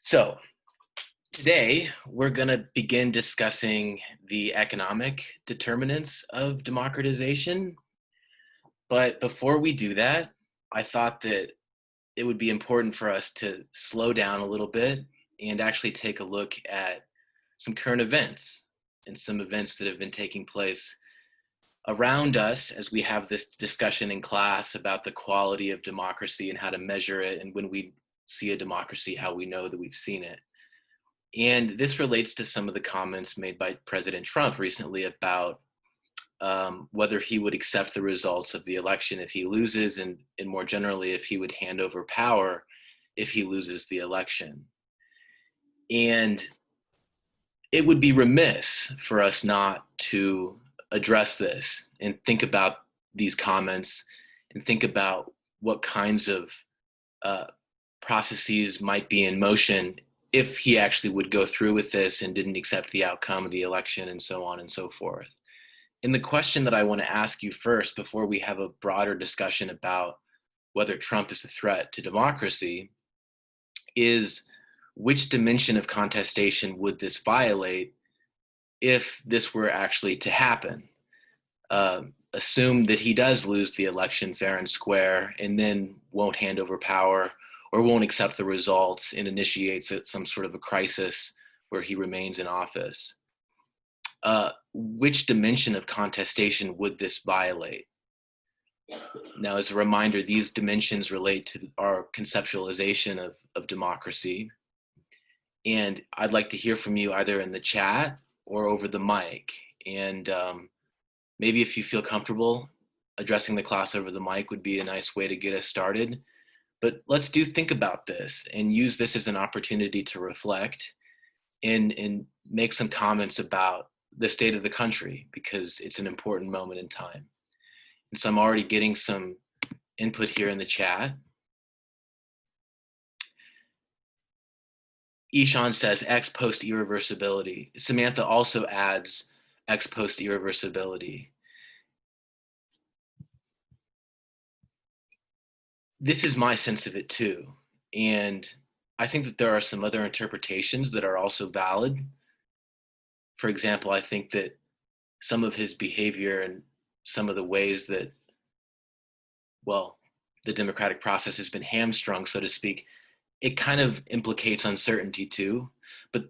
So today we're going to begin discussing the economic determinants of democratization. But before we do that, I thought that it would be important for us to slow down a little bit and actually take a look at some current events and some events that have been taking place around us as we have this discussion in class about the quality of democracy and how to measure it, and when we see a democracy, how we know that we've seen it. And this relates to some of the comments made by President Trump recently about whether he would accept the results of the election if he loses, and more generally, if he would hand over power if he loses the election. And it would be remiss for us not to address this and think about these comments and think about what kinds of processes might be in motion if he actually would go through with this and didn't accept the outcome of the election, and so on and so forth. And the question that I want to ask you first, before we have a broader discussion about whether Trump is a threat to democracy, is which dimension of contestation would this violate if this were actually to happen? Assume that he does lose the election fair and square and then won't hand over power or won't accept the results and initiates some sort of a crisis where he remains in office. Which dimension of contestation would this violate? Now, as a reminder, these dimensions relate to our conceptualization of democracy. And I'd like to hear from you either in the chat or over the mic. And maybe if you feel comfortable, addressing the class over the mic would be a nice way to get us started. But let's think about this and use this as an opportunity to reflect and make some comments about the state of the country, because it's an important moment in time. And so I'm already getting some input here in the chat. Ishan says ex post irreversibility. Samantha also adds ex post irreversibility. This is my sense of it too. And I think that there are some other interpretations that are also valid. For example, I think that some of his behavior and some of the ways that, well, the democratic process has been hamstrung, so to speak, it kind of implicates uncertainty too. But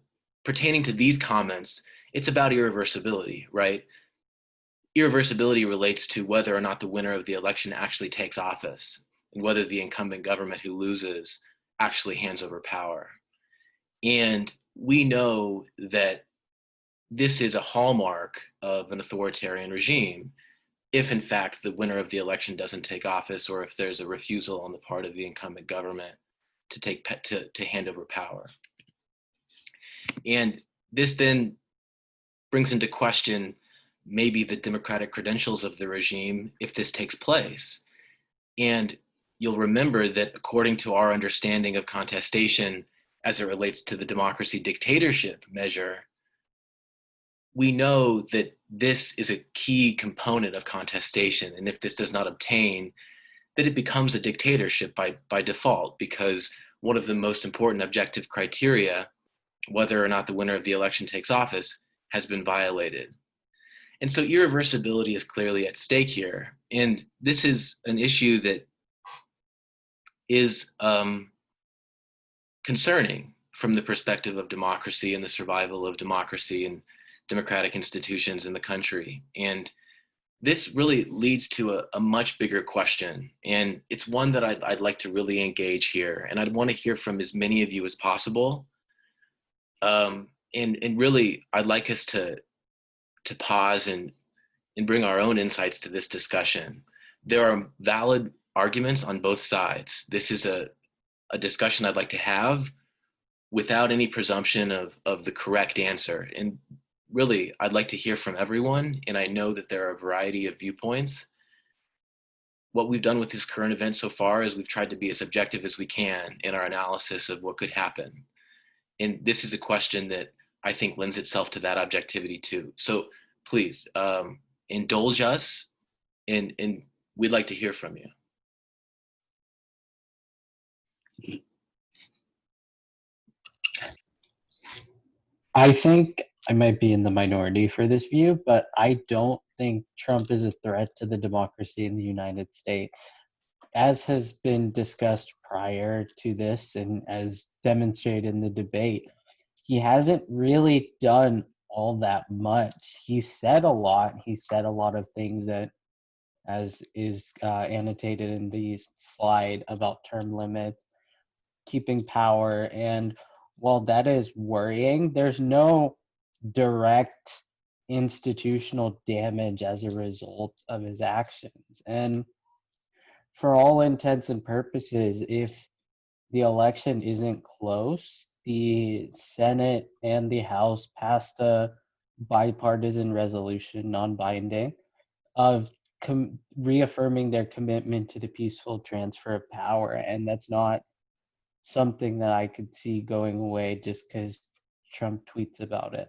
pertaining to these comments, it's about irreversibility, right? Irreversibility relates to whether or not the winner of the election actually takes office and whether the incumbent government who loses actually hands over power. And we know that this is a hallmark of an authoritarian regime if, in fact, the winner of the election doesn't take office, or if there's a refusal on the part of the incumbent government to hand over power. And this then brings into question maybe the democratic credentials of the regime if this takes place. And you'll remember that according to our understanding of contestation as it relates to the democracy dictatorship measure, we know that this is a key component of contestation. And if this does not obtain, that it becomes a dictatorship by default, because one of the most important objective criteria, whether or not the winner of the election takes office, has been violated. And so irreversibility is clearly at stake here. And this is an issue that is concerning from the perspective of democracy and the survival of democracy and democratic institutions in the country. And this really leads to a much bigger question. And it's one that I'd like to really engage here. And I'd want to hear from as many of you as possible. And really, I'd like us to pause and bring our own insights to this discussion. There are valid arguments on both sides. This is a discussion I'd like to have without any presumption of the correct answer. And really, I'd like to hear from everyone, and I know that there are a variety of viewpoints. What we've done with this current event so far is we've tried to be as objective as we can in our analysis of what could happen. And this is a question that I think lends itself to that objectivity too. So please, indulge us, and we'd like to hear from you. I think I might be in the minority for this view, but I don't think Trump is a threat to the democracy in the United States. As has been discussed prior to this and as demonstrated in the debate, he hasn't really done all that much. He said a lot. He said a lot of things that, as is annotated in the slide about term limits, keeping power. And while that is worrying, there's no direct institutional damage as a result of his actions. And for all intents and purposes, if the election isn't close, the Senate and the House passed a bipartisan resolution, non binding, of reaffirming their commitment to the peaceful transfer of power. And that's not something that I could see going away just because Trump tweets about it.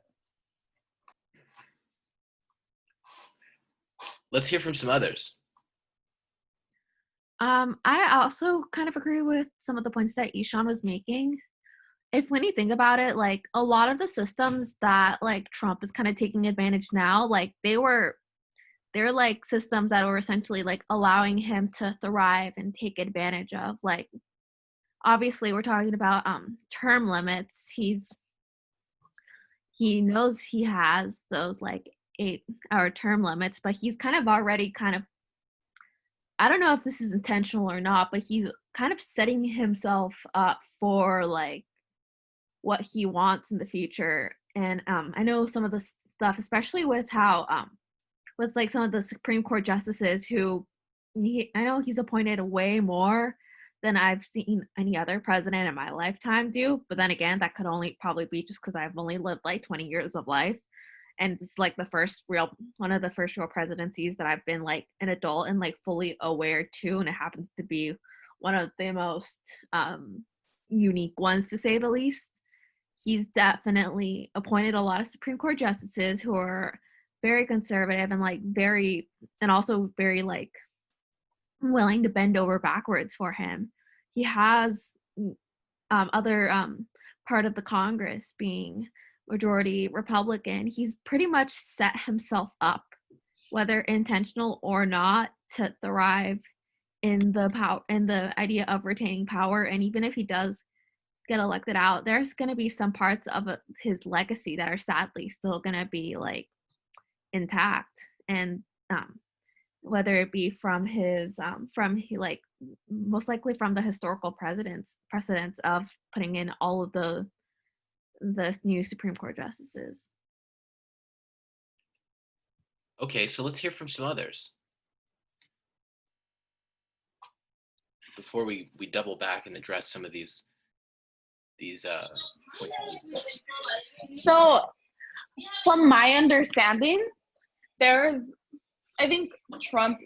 Let's hear from some others. I also kind of agree with some of the points that Ishan was making. If when you think about it, like a lot of the systems that like Trump is kind of taking advantage now, like they're like systems that were essentially like allowing him to thrive and take advantage of. Like obviously we're talking about term limits. He knows he has those like 8-hour term limits, but he's kind of already kind of, I don't know if this is intentional or not, but he's kind of setting himself up for like what he wants in the future. And I know some of the stuff, especially with how with like some of the Supreme Court justices who I know he's appointed way more than I've seen any other president in my lifetime do. But then again, that could only probably be just because I've only lived like 20 years of life. And it's like one of the first real presidencies that I've been like an adult and like fully aware to. And it happens to be one of the most unique ones, to say the least. He's definitely appointed a lot of Supreme Court justices who are very conservative and like very, and also very like willing to bend over backwards for him. He has other part of the Congress being majority Republican. He's pretty much set himself up, whether intentional or not, to thrive in the idea of retaining power. And even if he does get elected out, there's going to be some parts of his legacy that are sadly still going to be like intact. And whether it be from his like most likely from the historical precedents of putting in all of the new Supreme Court justices. Okay, so let's hear from some others before we double back and address some of these points. So, from my understanding, I think Trump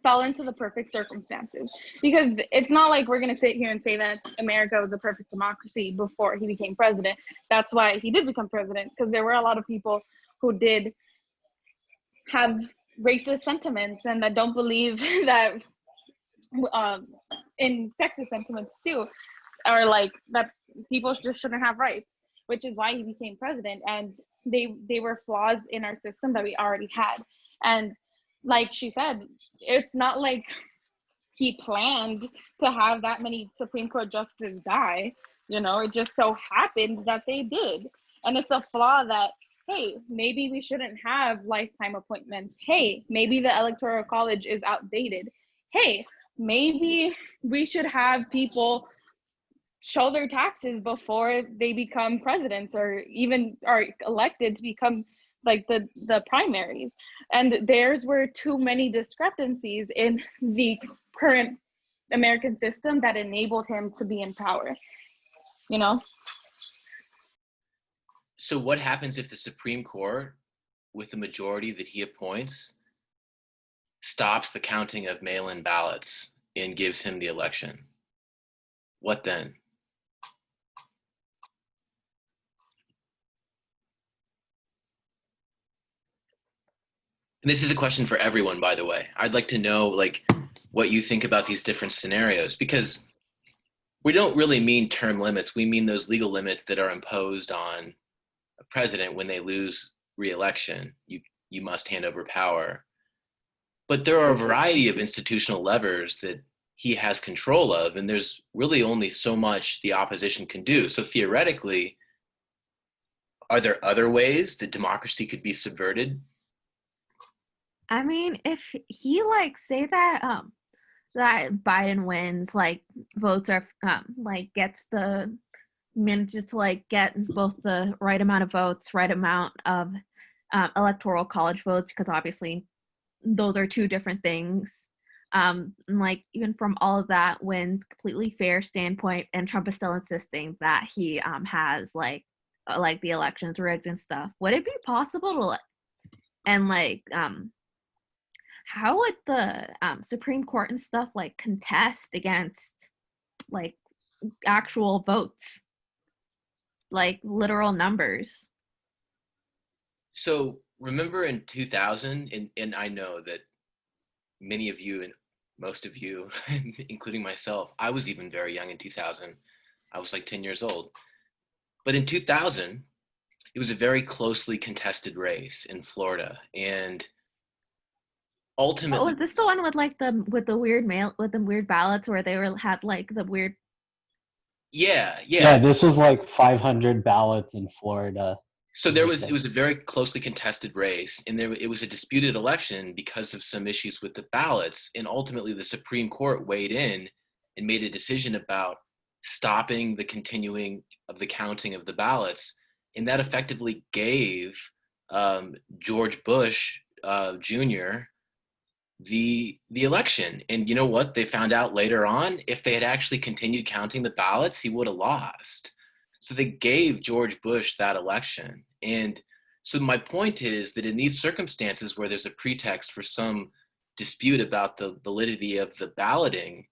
fell into the perfect circumstances, because it's not like we're going to sit here and say that America was a perfect democracy before he became president. That's why he did become president, because there were a lot of people who did have racist sentiments and that don't believe that in sexist sentiments too, or like that people just shouldn't have rights, which is why he became president. And they were flaws in our system that we already had. And like she said, it's not like he planned to have that many Supreme Court justices die. It just so happened that they did. And it's a flaw that, hey, maybe we shouldn't have lifetime appointments. Hey, maybe the Electoral College is outdated. Hey, maybe we should have people show their taxes before they become presidents or even are elected to become like the primaries. And theirs were too many discrepancies in the current American system that enabled him to be in power. So what happens if the Supreme Court, with the majority that he appoints, stops the counting of mail-in ballots and gives him the election? What then? And this is a question for everyone, by the way. I'd like to know like what you think about these different scenarios, because we don't really mean term limits. We mean those legal limits that are imposed on president, when they lose re-election, you must hand over power. But there are a variety of institutional levers that he has control of, and there's really only so much the opposition can do. So theoretically, are there other ways that democracy could be subverted? I mean, if he like say that that Biden wins, like votes are like gets the manages to like get both the right amount of votes, right amount of electoral college votes, because obviously those are two different things. And like even from all of that wins completely fair standpoint, and Trump is still insisting that he has like the elections rigged and stuff. Would it be possible to and like how would the Supreme Court and stuff like contest against like actual votes, like literal numbers? So remember in 2000, and I know that many of you and most of you, including myself, I was even very young in 2000. I was like 10 years old. But in 2000, it was a very closely contested race in Florida. And ultimately, Oh, was this the one with like the weird mail with the weird ballots where they were had like the weird? yeah, Yeah, this was like 500 ballots in Florida. So it was a very closely contested race, and it was a disputed election because of some issues with the ballots. And ultimately, the Supreme Court weighed in and made a decision about stopping the continuing of the counting of the ballots, and that effectively gave George Bush Jr. the election. And you know what? They found out later on, if they had actually continued counting the ballots, he would have lost. So they gave George Bush that election. And so my point is that in these circumstances where there's a pretext for some dispute about the validity of the balloting,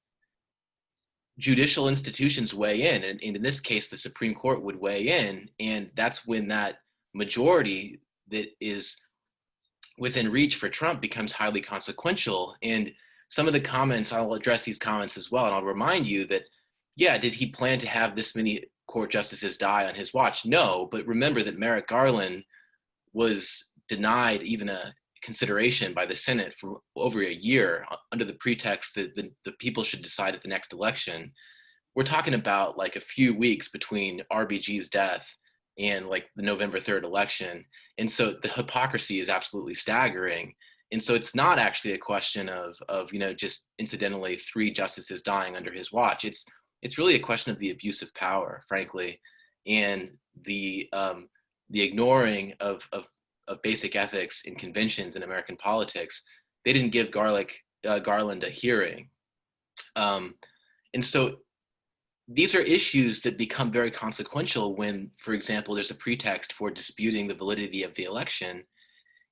judicial institutions weigh in. And in this case, the Supreme Court would weigh in. And that's when that majority that is within reach for Trump becomes highly consequential. And some of the comments, I'll address these comments as well. And I'll remind you that, yeah, did he plan to have this many court justices die on his watch? No, but remember that Merrick Garland was denied even a consideration by the Senate for over a year under the pretext that the people should decide at the next election. We're talking about like a few weeks between RBG's death and like the November 3rd election. And so the hypocrisy is absolutely staggering. And so it's not actually a question of just incidentally 3 justices dying under his watch. It's really a question of the abuse of power, frankly, and the ignoring of basic ethics and conventions in American politics. They didn't give Garland a hearing. And so these are issues that become very consequential when, for example, there's a pretext for disputing the validity of the election.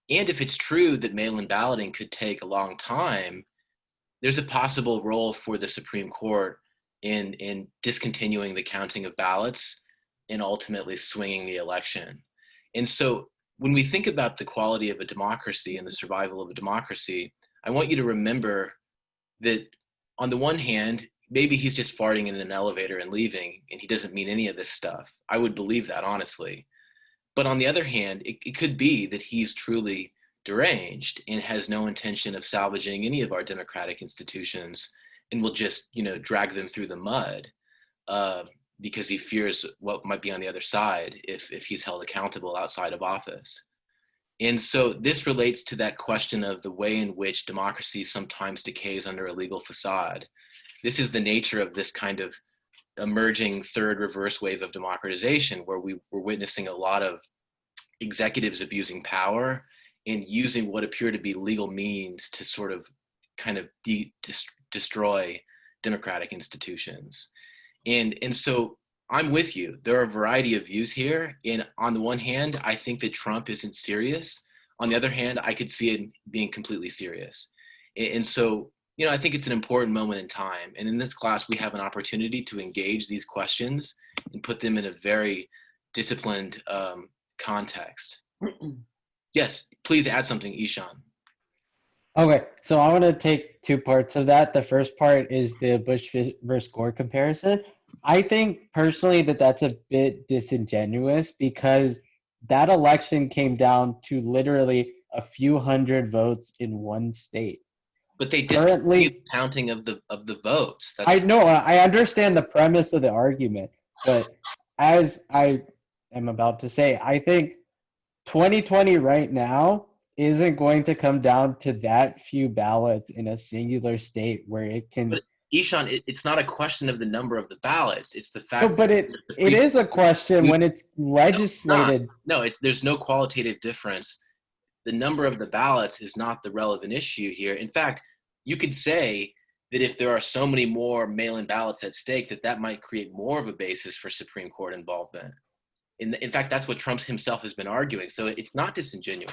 And if it's true that mail-in balloting could take a long time, there's a possible role for the Supreme Court in discontinuing the counting of ballots and ultimately swinging the election. And so when we think about the quality of a democracy and the survival of a democracy, I want you to remember that on the one hand, maybe he's just farting in an elevator and leaving, and he doesn't mean any of this stuff. I would believe that, honestly. But on the other hand, it could be that he's truly deranged and has no intention of salvaging any of our democratic institutions and will just, drag them through the mud because he fears what might be on the other side if he's held accountable outside of office. And so this relates to that question of the way in which democracy sometimes decays under a legal facade. This is the nature of this kind of emerging third reverse wave of democratization, where we're witnessing a lot of executives abusing power and using what appear to be legal means to sort of kind of destroy democratic institutions. And so I'm with you. There are a variety of views here. And on the one hand, I think that Trump isn't serious. On the other hand, I could see it being completely serious. And so, I think it's an important moment in time. And in this class, we have an opportunity to engage these questions and put them in a very disciplined context. Yes, please add something, Ishan. Okay, so I want to take 2 parts of that. The first part is the Bush versus Gore comparison. I think personally that that's a bit disingenuous because that election came down to literally a few hundred votes in one state. But they discontinued Currently, the counting of the votes. I know, I understand the premise of the argument, but as I am about to say, I think 2020 right now isn't going to come down to that few ballots in a singular state where it can. But Ishan, it's not a question of the number of the ballots. It's the No, fact but that it is a question when it's not. legislated. No, there's no qualitative difference. The number of the ballots is not the relevant issue here. In fact, you could say that if there are so many more mail-in ballots at stake, that might create more of a basis for Supreme Court involvement. In fact, that's what Trump himself has been arguing. So it's not disingenuous.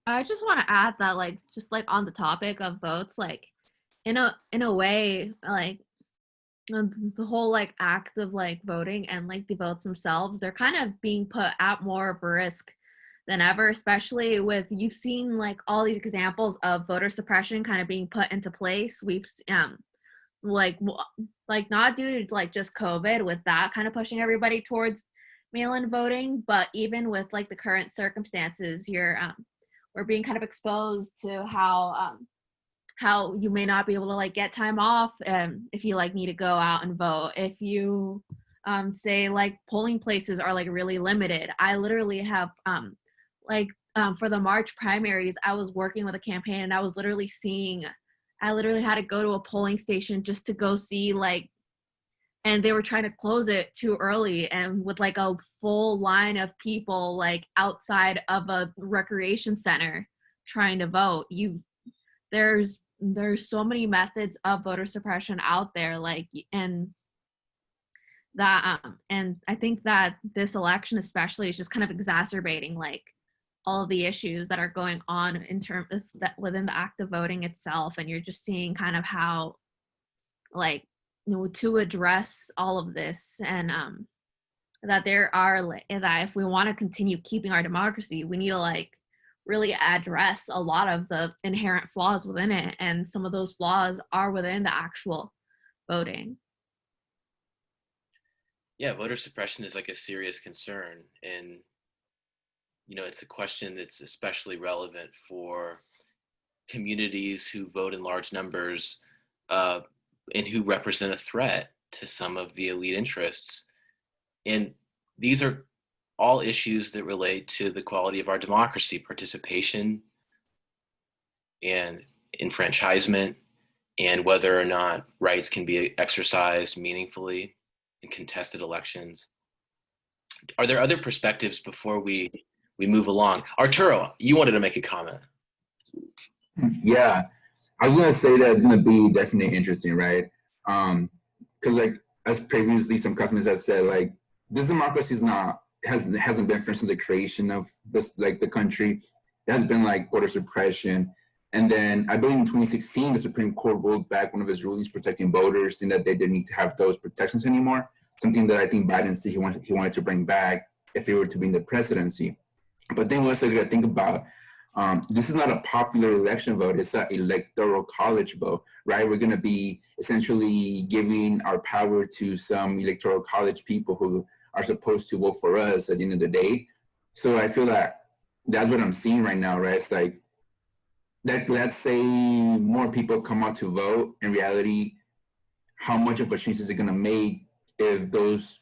I just want to add that, like, just like on the topic of votes, like, in a way, like, the whole like act of like voting and like the votes themselves, they're kind of being put at more of a risk than ever, especially with, you've seen like all these examples of voter suppression kind of being put into place. We've like not due to like just COVID, with that kind of pushing everybody towards mail-in voting, but even with like the current circumstances, we're being kind of exposed to how you may not be able to like get time off if you like need to go out and vote. If you say like polling places are like really limited. I literally have for the March primaries, I was working with a campaign and I literally had to go to a polling station just to go see and they were trying to close it too early, and with like a full line of people like outside of a recreation center trying to vote. There's so many methods of voter suppression out there, and I think that this election especially is just kind of exacerbating like all of the issues that are going on in terms of that within the act of voting itself. And you're just seeing kind of how to address all of this, and that that if we want to continue keeping our democracy, we need to really address a lot of the inherent flaws within it, and some of those flaws are within the actual voting. Yeah, voter suppression is like a serious concern, and it's a question that's especially relevant for communities who vote in large numbers and who represent a threat to some of the elite interests. And these are all issues that relate to the quality of our democracy: participation and enfranchisement, and whether or not rights can be exercised meaningfully in contested elections. Are there other perspectives before we move along? Arturo, you wanted to make a comment. Yeah, I was gonna say that it's gonna be definitely interesting, right? Because as previously some customers have said, this democracy hasn't been, for instance, the creation of this the country. It has been voter suppression, and then I believe in 2016 the Supreme Court rolled back one of its rulings protecting voters, saying that they didn't need to have those protections anymore. Something that I think Biden said he wanted to bring back if he were to be in the presidency. But then we also got to think about this is not a popular election vote. It's an electoral college vote, right? We're going to be essentially giving our power to some electoral college people who are supposed to vote for us at the end of the day. So I feel that that's what I'm seeing right now, right? It's that let's say more people come out to vote. In reality, how much of a change is it going to make if those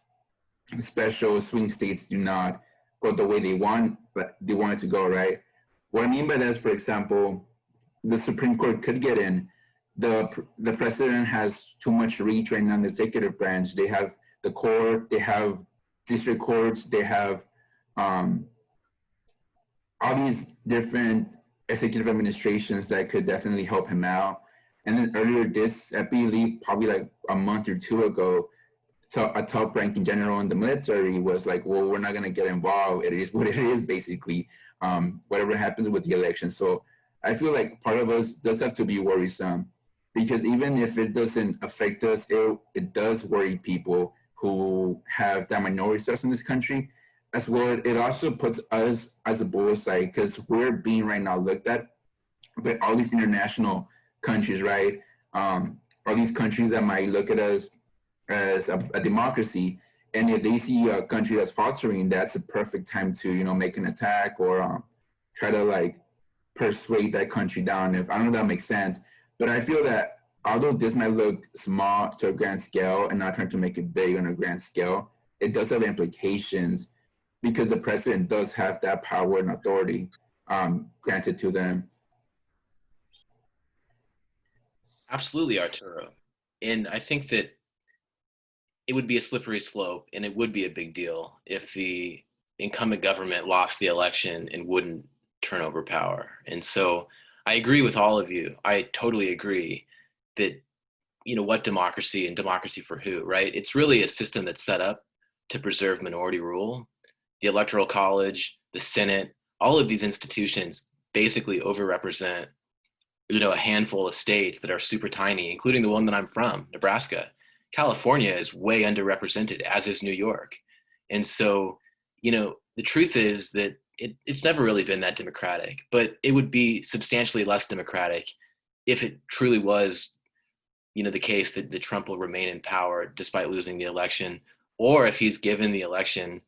special swing states do not go the way they want it to go, right? What I mean by that is, for example, the Supreme Court could get in. The president has too much reach right now in the executive branch. They have the court, they have district courts, they have all these different executive administrations that could definitely help him out. And then earlier I believe probably a month or two ago, so a top-ranking general in the military was like, well, we're not going to get involved. It is what it is, basically, whatever happens with the election. So I feel like part of us does have to be worrisome, because even if it doesn't affect us, it does worry people who have that minority status in this country. As well, it also puts us as a bullseye, because we're being right now looked at by all these international countries, right? All these countries that might look at us as a democracy, And if they see a country that's faltering, that's a perfect time to, make an attack or try to like persuade that country down. If I don't know if that makes sense, but I feel that although this might look small to a grand scale and not trying to make it big on a grand scale, it does have implications because the president does have that power and authority granted to them. Absolutely, Arturo. And I think that it would be a slippery slope and it would be a big deal if the incumbent government lost the election and wouldn't turn over power. And so I agree with all of you. I totally agree that, what democracy and democracy for who, right? It's really a system that's set up to preserve minority rule. The Electoral College, the Senate, all of these institutions basically overrepresent, a handful of states that are super tiny, including the one that I'm from, Nebraska. California is way underrepresented, as is New York. And so, the truth is that it's never really been that democratic, but it would be substantially less democratic if it truly was, the case that Trump will remain in power despite losing the election, or if he's given the election,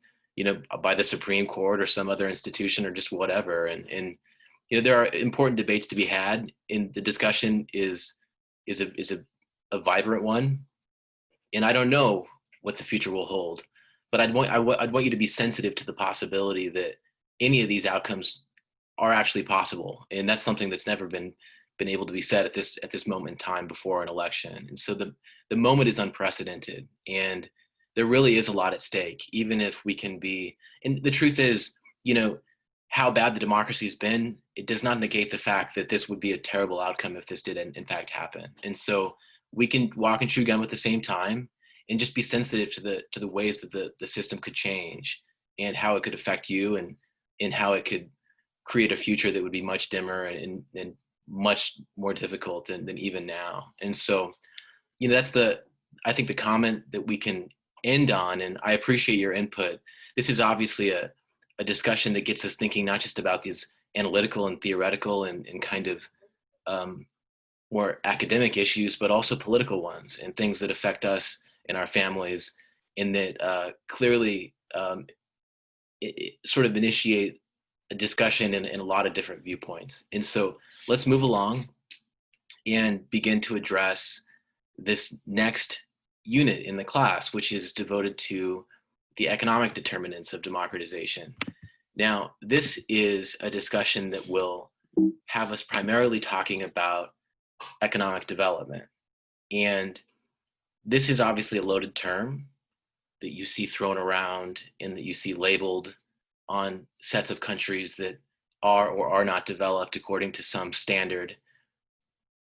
by the Supreme Court or some other institution or just whatever. And there are important debates to be had, and the discussion is a vibrant one. And I don't know what the future will hold, but I'd want you to be sensitive to the possibility that any of these outcomes are actually possible, and that's something that's never been able to be said at this moment in time before an election. And so the moment is unprecedented, and there really is a lot at stake, even if we can be. And the truth is, how bad the democracy's been, it does not negate the fact that this would be a terrible outcome if this did in fact happen. And so we can walk and chew gum at the same time and just be sensitive to the ways that the system could change and how it could affect you and how it could create a future that would be much dimmer and much more difficult than even now. And so, that's I think the comment that we can end on, and I appreciate your input. This is obviously a discussion that gets us thinking not just about these analytical and theoretical and kind of more academic issues, but also political ones and things that affect us and our families, and that clearly it sort of initiate a discussion in a lot of different viewpoints. And so let's move along and begin to address this next unit in the class, which is devoted to the economic determinants of democratization. Now, this is a discussion that will have us primarily talking about economic development. And this is obviously a loaded term that you see thrown around and that you see labeled on sets of countries that are or are not developed according to some standard.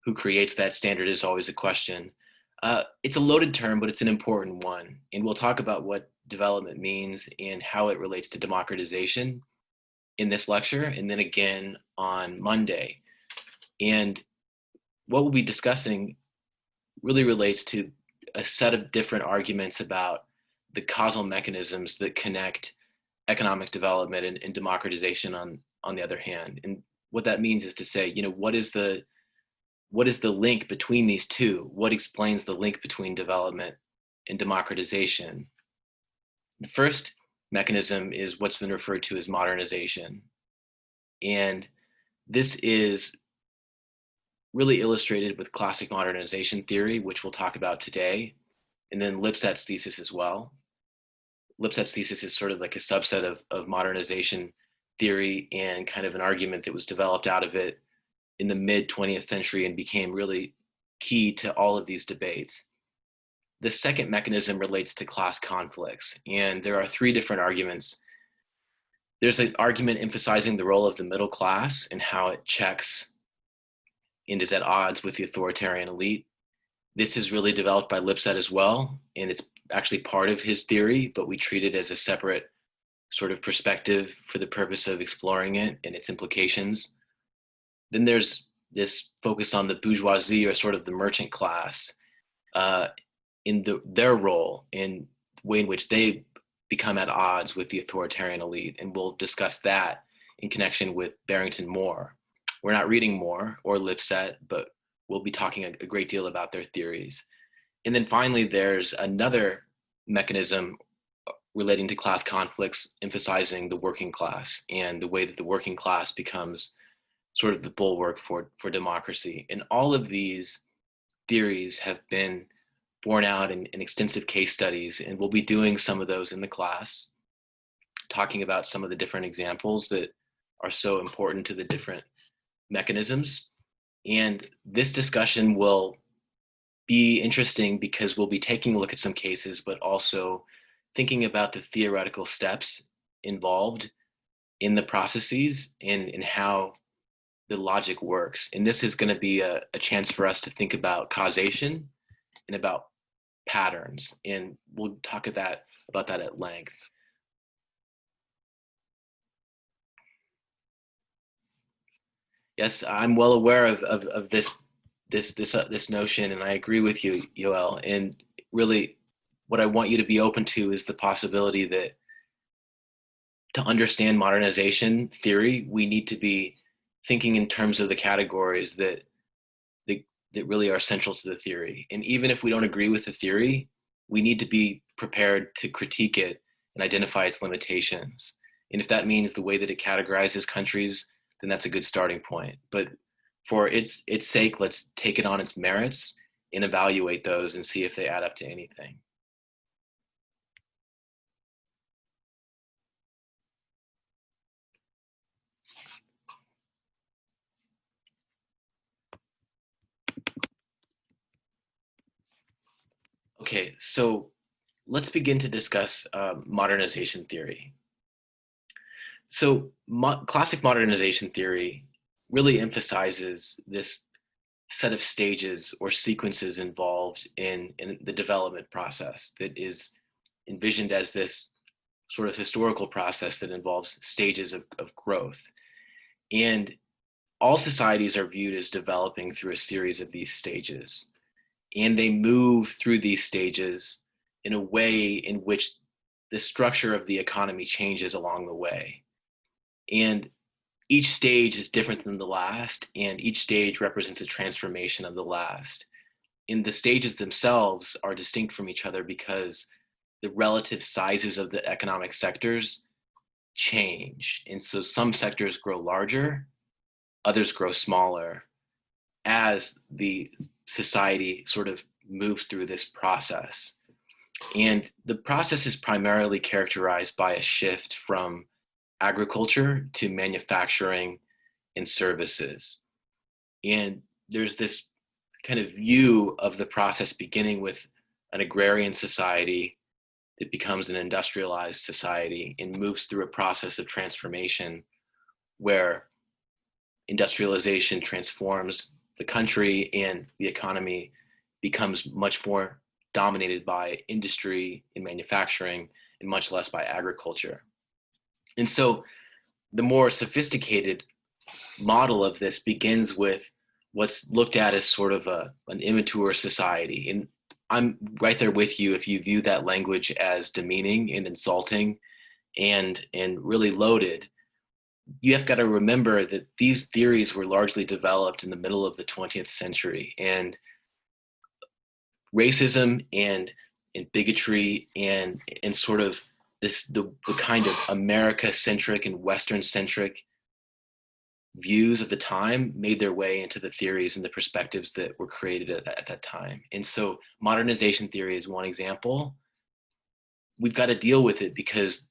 Who creates that standard is always a question. It's a loaded term, but it's an important one. And we'll talk about what development means and how it relates to democratization in this lecture, and then again on Monday. And what we'll be discussing really relates to a set of different arguments about the causal mechanisms that connect economic development and democratization on the other hand. And what that means is to say, what is the link between these two? What explains the link between development and democratization? The first mechanism is what's been referred to as modernization. And this is really illustrated with classic modernization theory, which we'll talk about today, and then Lipset's thesis as well. Lipset's thesis is sort of like a subset of modernization theory and kind of an argument that was developed out of it in the mid 20th century and became really key to all of these debates. The second mechanism relates to class conflicts, and there are three different arguments. There's an argument emphasizing the role of the middle class and how it checks and is at odds with the authoritarian elite. This is really developed by Lipset as well, and it's actually part of his theory, but we treat it as a separate sort of perspective for the purpose of exploring it and its implications. Then there's this focus on the bourgeoisie, or sort of the merchant class, in their role in the way in which they become at odds with the authoritarian elite. And we'll discuss that in connection with Barrington Moore. We're not reading Moore or Lipset, but we'll be talking a great deal about their theories. And then finally, there's another mechanism relating to class conflicts, emphasizing the working class and the way that the working class becomes sort of the bulwark for democracy. And all of these theories have been borne out in extensive case studies, and we'll be doing some of those in the class, talking about some of the different examples that are so important to the different mechanisms. And this discussion will be interesting because we'll be taking a look at some cases, but also thinking about the theoretical steps involved in the processes and how the logic works. And this is going to be a chance for us to think about causation and about patterns. And we'll talk about that at length. Yes, I'm well aware of this notion, and I agree with you, Yoel. And really, what I want you to be open to is the possibility that to understand modernization theory, we need to be thinking in terms of the categories that really are central to the theory. And even if we don't agree with the theory, we need to be prepared to critique it and identify its limitations. And if that means the way that it categorizes countries, then that's a good starting point. But for its sake, let's take it on its merits and evaluate those and see if they add up to anything. Okay, so let's begin to discuss modernization theory. So classic modernization theory really emphasizes this set of stages or sequences involved in the development process that is envisioned as this sort of historical process that involves stages of growth. And all societies are viewed as developing through a series of these stages. And they move through these stages in a way in which the structure of the economy changes along the way. And each stage is different than the last, and each stage represents a transformation of the last. And the stages themselves are distinct from each other because the relative sizes of the economic sectors change. And so some sectors grow larger, others grow smaller as the society sort of moves through this process. And the process is primarily characterized by a shift from agriculture to manufacturing and services. And there's this kind of view of the process beginning with an agrarian society that becomes an industrialized society and moves through a process of transformation where industrialization transforms the country and the economy becomes much more dominated by industry and manufacturing and much less by agriculture. And so the more sophisticated model of this begins with what's looked at as sort of an immature society. And I'm right there with you if you view that language as demeaning and insulting and really loaded. You have got to remember that these theories were largely developed in the middle of the 20th century, and racism and bigotry and sort of the kind of America-centric and Western-centric views of the time made their way into the theories and the perspectives that were created at that time. And so modernization theory is one example. We've got to deal with it because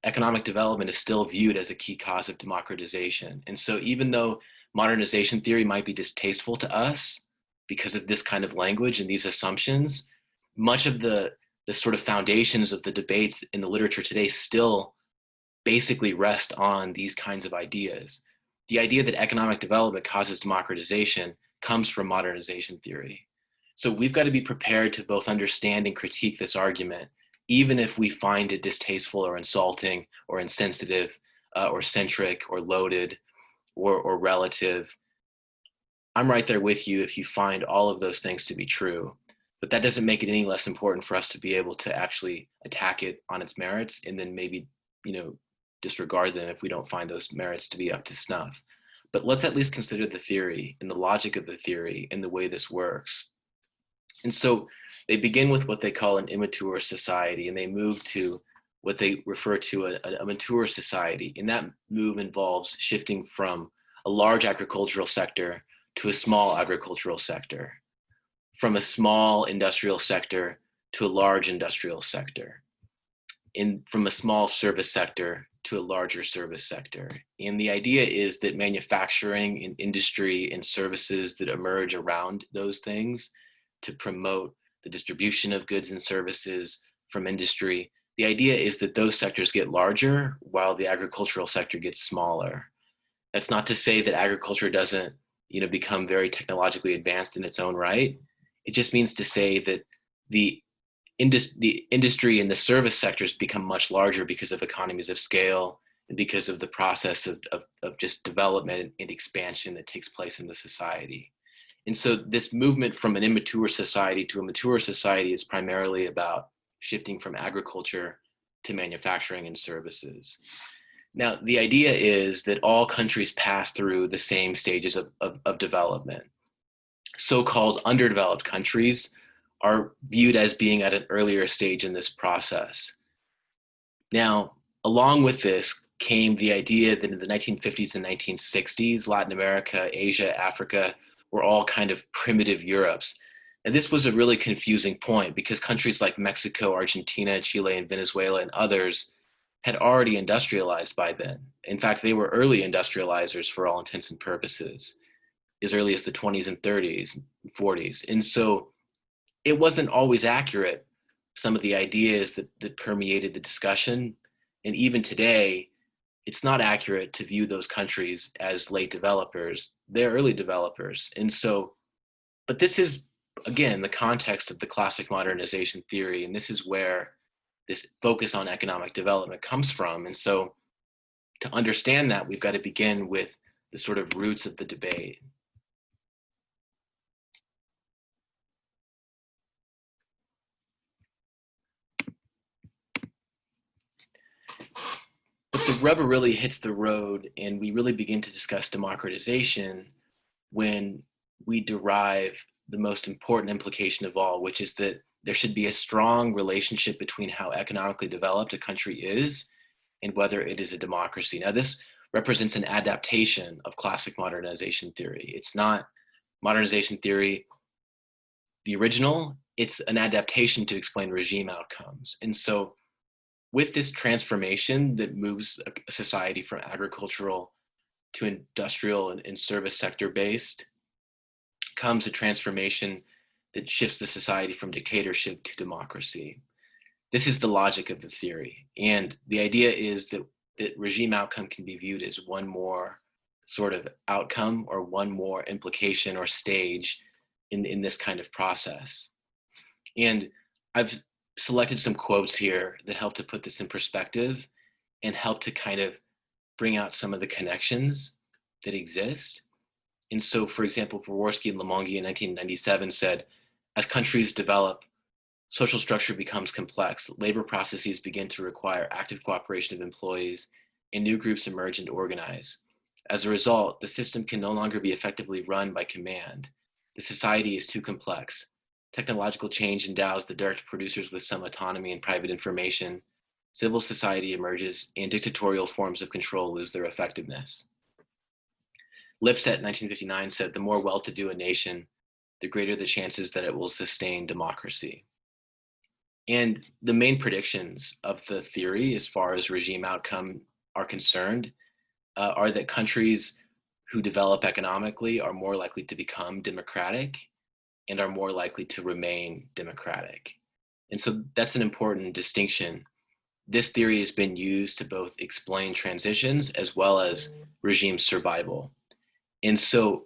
economic development is still viewed as a key cause of democratization. And so even though modernization theory might be distasteful to us because of this kind of language and these assumptions, much of the sort of foundations of the debates in the literature today still basically rest on these kinds of ideas. The idea that economic development causes democratization comes from modernization theory. So we've got to be prepared to both understand and critique this argument, even if we find it distasteful or insulting or insensitive or centric or loaded or relative. I'm right there with you if you find all of those things to be true. But that doesn't make it any less important for us to be able to actually attack it on its merits and then maybe, disregard them if we don't find those merits to be up to snuff. But let's at least consider the theory and the logic of the theory and the way this works. And so they begin with what they call an immature society, and they move to what they refer to a mature society. And that move involves shifting from a large agricultural sector to a small agricultural sector, from a small industrial sector to a large industrial sector, from a small service sector to a larger service sector. And the idea is that manufacturing and industry and services that emerge around those things to promote the distribution of goods and services from industry, the idea is that those sectors get larger while the agricultural sector gets smaller. That's not to say that agriculture doesn't, become very technologically advanced in its own right. It just means to say that the industry and the service sectors become much larger because of economies of scale and because of the process of just development and expansion that takes place in the society. And so this movement from an immature society to a mature society is primarily about shifting from agriculture to manufacturing and services. Now, the idea is that all countries pass through the same stages of development. So-called underdeveloped countries are viewed as being at an earlier stage in this process. Now, along with this came the idea that in the 1950s and 1960s, Latin America, Asia, Africa were all kind of primitive Europes. And this was a really confusing point because countries like Mexico, Argentina, Chile, and Venezuela and others had already industrialized by then. In fact, they were early industrializers for all intents and purposes, as early as the 20s and 30s, 40s. And so it wasn't always accurate, some of the ideas that permeated the discussion. And even today, it's not accurate to view those countries as late developers. They're early developers. And so, but this is, again, the context of the classic modernization theory. And this is where this focus on economic development comes from. And so to understand that, we've got to begin with the sort of roots of the debate. But the rubber really hits the road and we really begin to discuss democratization when we derive the most important implication of all, which is that there should be a strong relationship between how economically developed a country is and whether it is a democracy. Now, this represents an adaptation of classic modernization theory. It's not modernization theory, the original, it's an adaptation to explain regime outcomes. And so with this transformation that moves a society from agricultural to industrial and service sector based, comes a transformation that shifts the society from dictatorship to democracy. This is the logic of the theory. And the idea is that regime outcome can be viewed as one more sort of outcome or one more implication or stage in this kind of process. And I've selected some quotes here that help to put this in perspective and help to kind of bring out some of the connections that exist. And so, for example, Pravorsky and Lemongi in 1997 said, as countries develop, social structure becomes complex, labor processes begin to require active cooperation of employees, and new groups emerge and organize. As a result, the system can no longer be effectively run by command. The society is too complex. Technological change endows the direct producers with some autonomy and private information. Civil society emerges, and dictatorial forms of control lose their effectiveness. Lipset in 1959 said, the more well-to-do a nation, the greater the chances that it will sustain democracy. And the main predictions of the theory as far as regime outcome are concerned are that countries who develop economically are more likely to become democratic and are more likely to remain democratic. And so that's an important distinction. This theory has been used to both explain transitions as well as regime survival. And so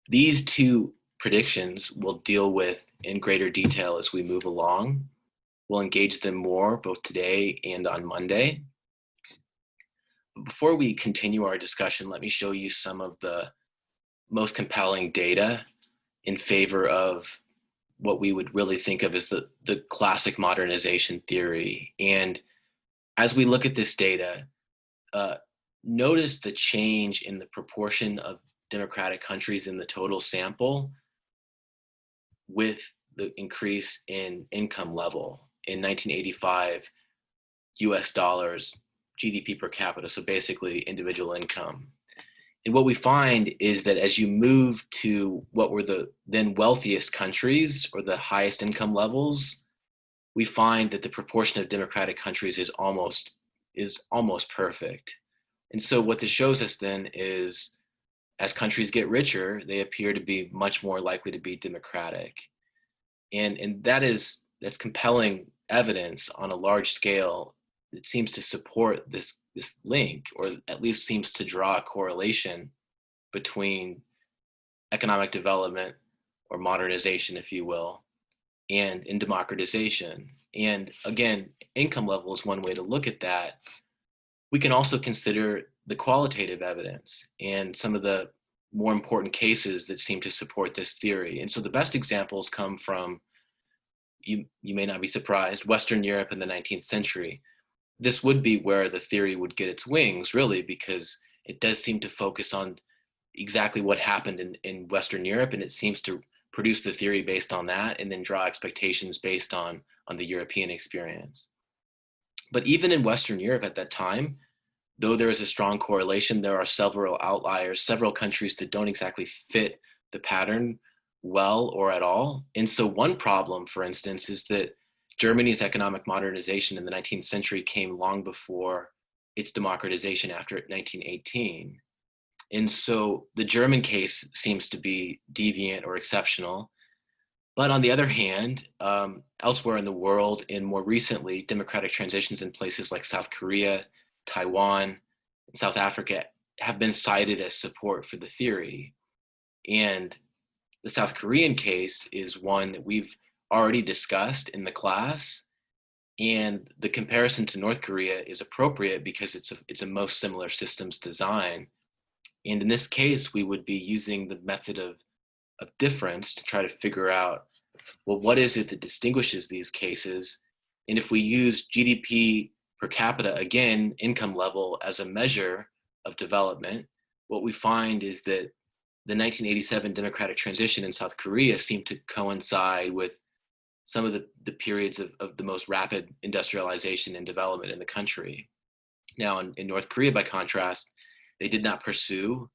these two predictions we'll deal with in greater detail as we move along. We'll engage them more both today and on Monday. But before we continue our discussion, let me show you some of the most compelling data in favor of what we would really think of as the classic modernization theory. And as we look at this data, notice the change in the proportion of democratic countries in the total sample with the increase in income level. In 1985, US dollars GDP per capita, so basically individual income. And what we find is that as you move to what were the then wealthiest countries or the highest income levels, we find that the proportion of democratic countries is almost perfect. And so what this shows us then is as countries get richer, they appear to be much more likely to be democratic. And that's compelling evidence on a large scale that seems to support this link, or at least seems to draw a correlation between economic development or modernization, if you will, and in democratization. And again, income level is one way to look at that. We can also consider the qualitative evidence and some of the more important cases that seem to support this theory. And so the best examples come from, you may not be surprised, Western Europe in the 19th century. This would be where the theory would get its wings, really, because it does seem to focus on exactly what happened in Western Europe, and it seems to produce the theory based on that and then draw expectations based on the European experience. But even in Western Europe at that time, though there is a strong correlation, there are several outliers, several countries that don't exactly fit the pattern well or at all. And so one problem, for instance, is that Germany's economic modernization in the 19th century came long before its democratization after 1918. And so the German case seems to be deviant or exceptional. But on the other hand, elsewhere in the world, and more recently, democratic transitions in places like South Korea, Taiwan, and South Africa have been cited as support for the theory. And the South Korean case is one that we've already discussed in the class. And the comparison to North Korea is appropriate because it's a most similar systems design. And in this case, we would be using the method of difference to try to figure out, well, what is it that distinguishes these cases? And if we use GDP per capita, again, income level, as a measure of development, what we find is that the 1987 democratic transition in South Korea seemed to coincide with some of the periods of the most rapid industrialization and development in the country. Now, in North Korea, by contrast, they did not pursue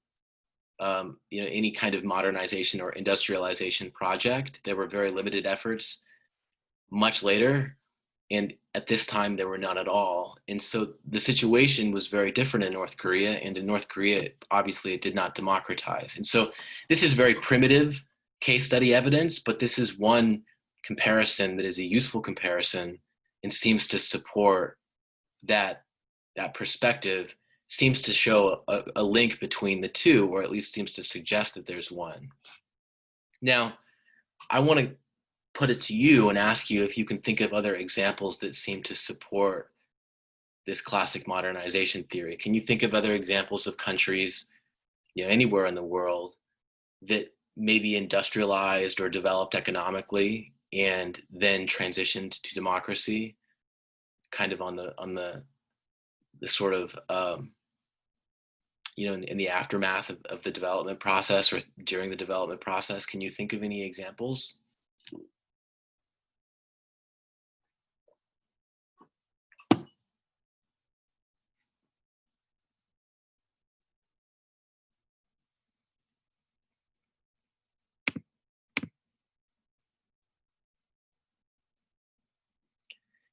any kind of modernization or industrialization project. There were very limited efforts much later, and at this time there were none at all. And so the situation was very different in North Korea, and in North Korea, obviously it did not democratize. And so this is very primitive case study evidence, but this is one comparison that is a useful comparison and seems to support that perspective, seems to show a link between the two, or at least seems to suggest that there's one. Now, I want to put it to you and ask you if you can think of other examples that seem to support this classic modernization theory. Can you think of other examples of countries, anywhere in the world, that maybe industrialized or developed economically and then transitioned to democracy, kind of on the sort of in the aftermath of the development process or during the development process? Can you think of any examples?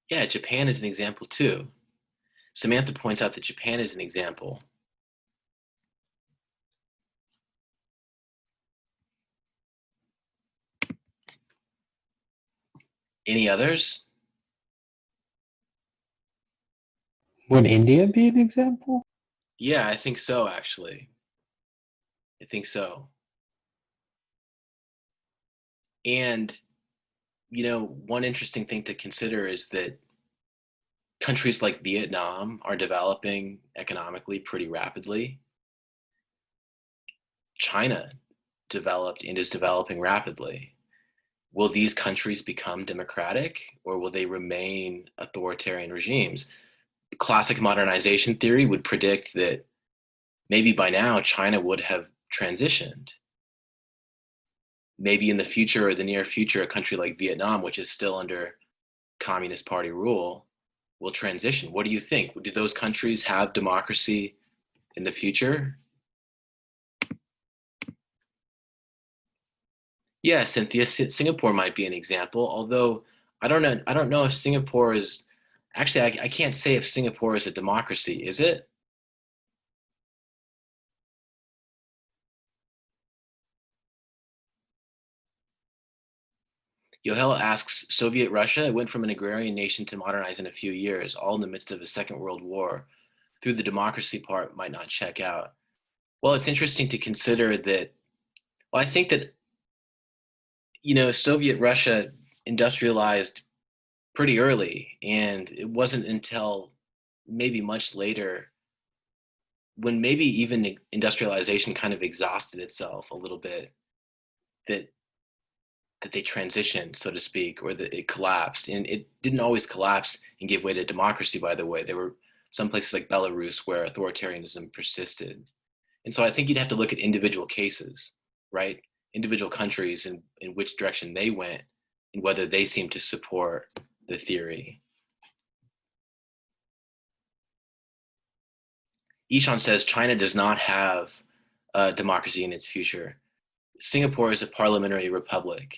Yeah, Japan is an example too. Samantha points out that Japan is an example. Any others? Would India be an example? Yeah, I think so, actually. I think so. And, one interesting thing to consider is that countries like Vietnam are developing economically pretty rapidly. China developed and is developing rapidly. Will these countries become democratic, or will they remain authoritarian regimes? Classic modernization theory would predict that maybe by now China would have transitioned. Maybe in the future or the near future, a country like Vietnam, which is still under Communist Party rule, will transition. What do you think? Do those countries have democracy in the future? Yeah, Cynthia, Singapore might be an example, although I don't know if Singapore is, actually, I can't say if Singapore is a democracy, is it? Yohel asks, Soviet Russia went from an agrarian nation to modernize in a few years, all in the midst of a Second World War. Through the democracy part might not check out. Well, it's interesting to consider that, well, I think that, Soviet Russia industrialized pretty early, and it wasn't until maybe much later when maybe even industrialization kind of exhausted itself a little bit that they transitioned, so to speak, or that it collapsed. And it didn't always collapse and give way to democracy, by the way. There were some places like Belarus where authoritarianism persisted. And so I think you'd have to look at individual cases, right? Individual countries and in which direction they went and whether they seem to support the theory. Ishan says China does not have democracy in its future. Singapore is a parliamentary republic.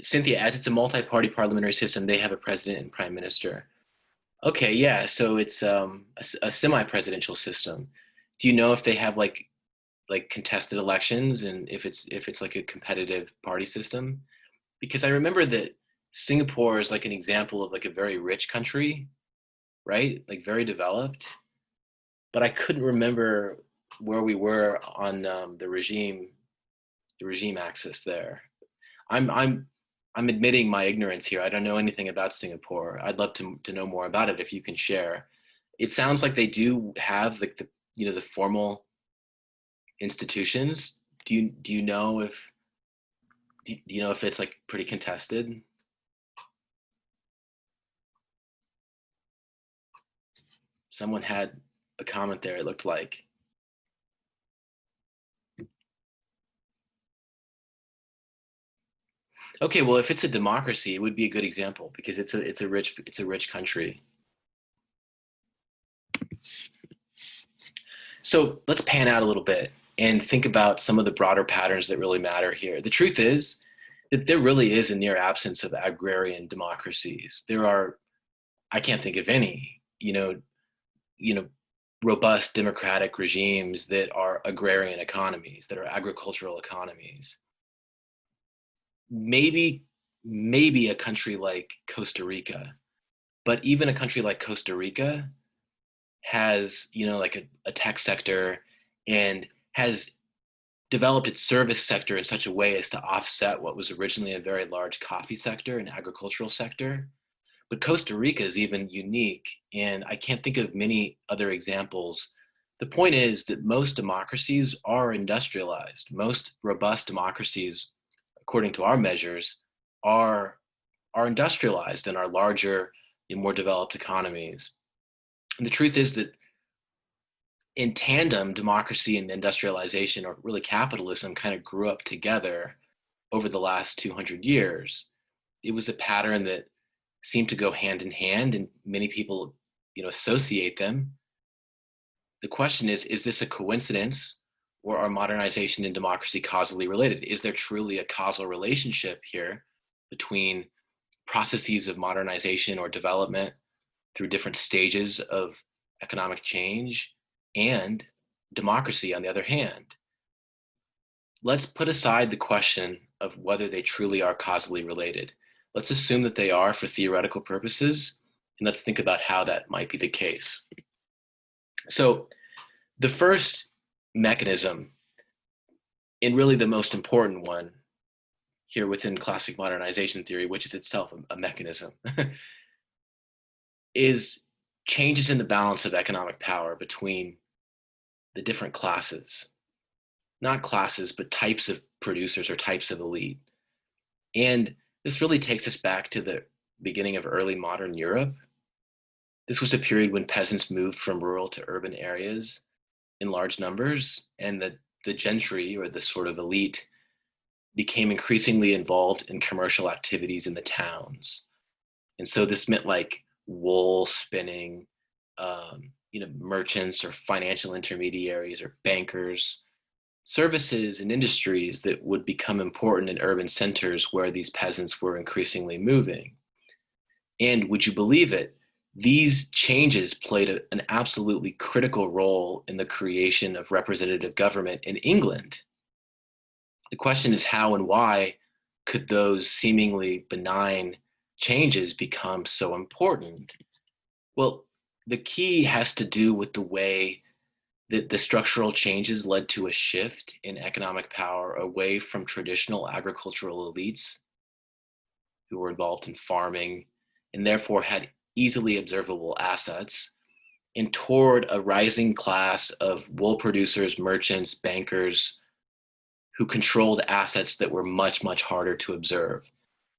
Cynthia, as it's a multi-party parliamentary system, they have a president and prime minister. Okay, yeah, so it's a semi-presidential system. Do you know if they have like contested elections and if it's like a competitive party system? Because I remember that Singapore is like an example of like a very rich country, right? Like very developed. But I couldn't remember where we were on the regime axis there. I'm admitting my ignorance here. I don't know anything about Singapore. I'd love to know more about it if you can share. It sounds like they do have like the formal institutions. Do you know if it's like pretty contested? Someone had a comment there, it looked like. Okay, well, if it's a democracy, it would be a good example because it's a rich country. So let's pan out a little bit and think about some of the broader patterns that really matter here. The truth is that there really is a near absence of agrarian democracies. I can't think of any, robust democratic regimes that are agrarian economies, that are agricultural economies. Maybe a country like Costa Rica, but even a country like Costa Rica has like a tech sector and has developed its service sector in such a way as to offset what was originally a very large coffee sector and agricultural sector. But Costa Rica is even unique, and I can't think of many other examples. The point is that most democracies are industrialized. Most robust democracies, according to our measures, are industrialized and are larger and more developed economies. And the truth is that in tandem, democracy and industrialization, or really capitalism, kind of grew up together over the last 200 years. It was a pattern that seem to go hand in hand, and many people, associate them. The question is this a coincidence, or are modernization and democracy causally related? Is there truly a causal relationship here between processes of modernization or development through different stages of economic change and democracy on the other hand? Let's put aside the question of whether they truly are causally related. Let's assume that they are for theoretical purposes, and let's think about how that might be the case. So the first mechanism, and really the most important one here within classic modernization theory, which is itself a mechanism, is changes in the balance of economic power between the different classes. Not classes, but types of producers or types of elite. And this really takes us back to the beginning of early modern Europe. This was a period when peasants moved from rural to urban areas in large numbers, and the gentry, or the sort of elite, became increasingly involved in commercial activities in the towns. And so this meant like wool spinning, merchants or financial intermediaries or bankers, services and industries that would become important in urban centers where these peasants were increasingly moving. And would you believe it? These changes played an absolutely critical role in the creation of representative government in England. The question is how and why could those seemingly benign changes become so important? Well, the key has to do with the way that the structural changes led to a shift in economic power away from traditional agricultural elites who were involved in farming and therefore had easily observable assets, and toward a rising class of wool producers, merchants, bankers who controlled assets that were much, much harder to observe.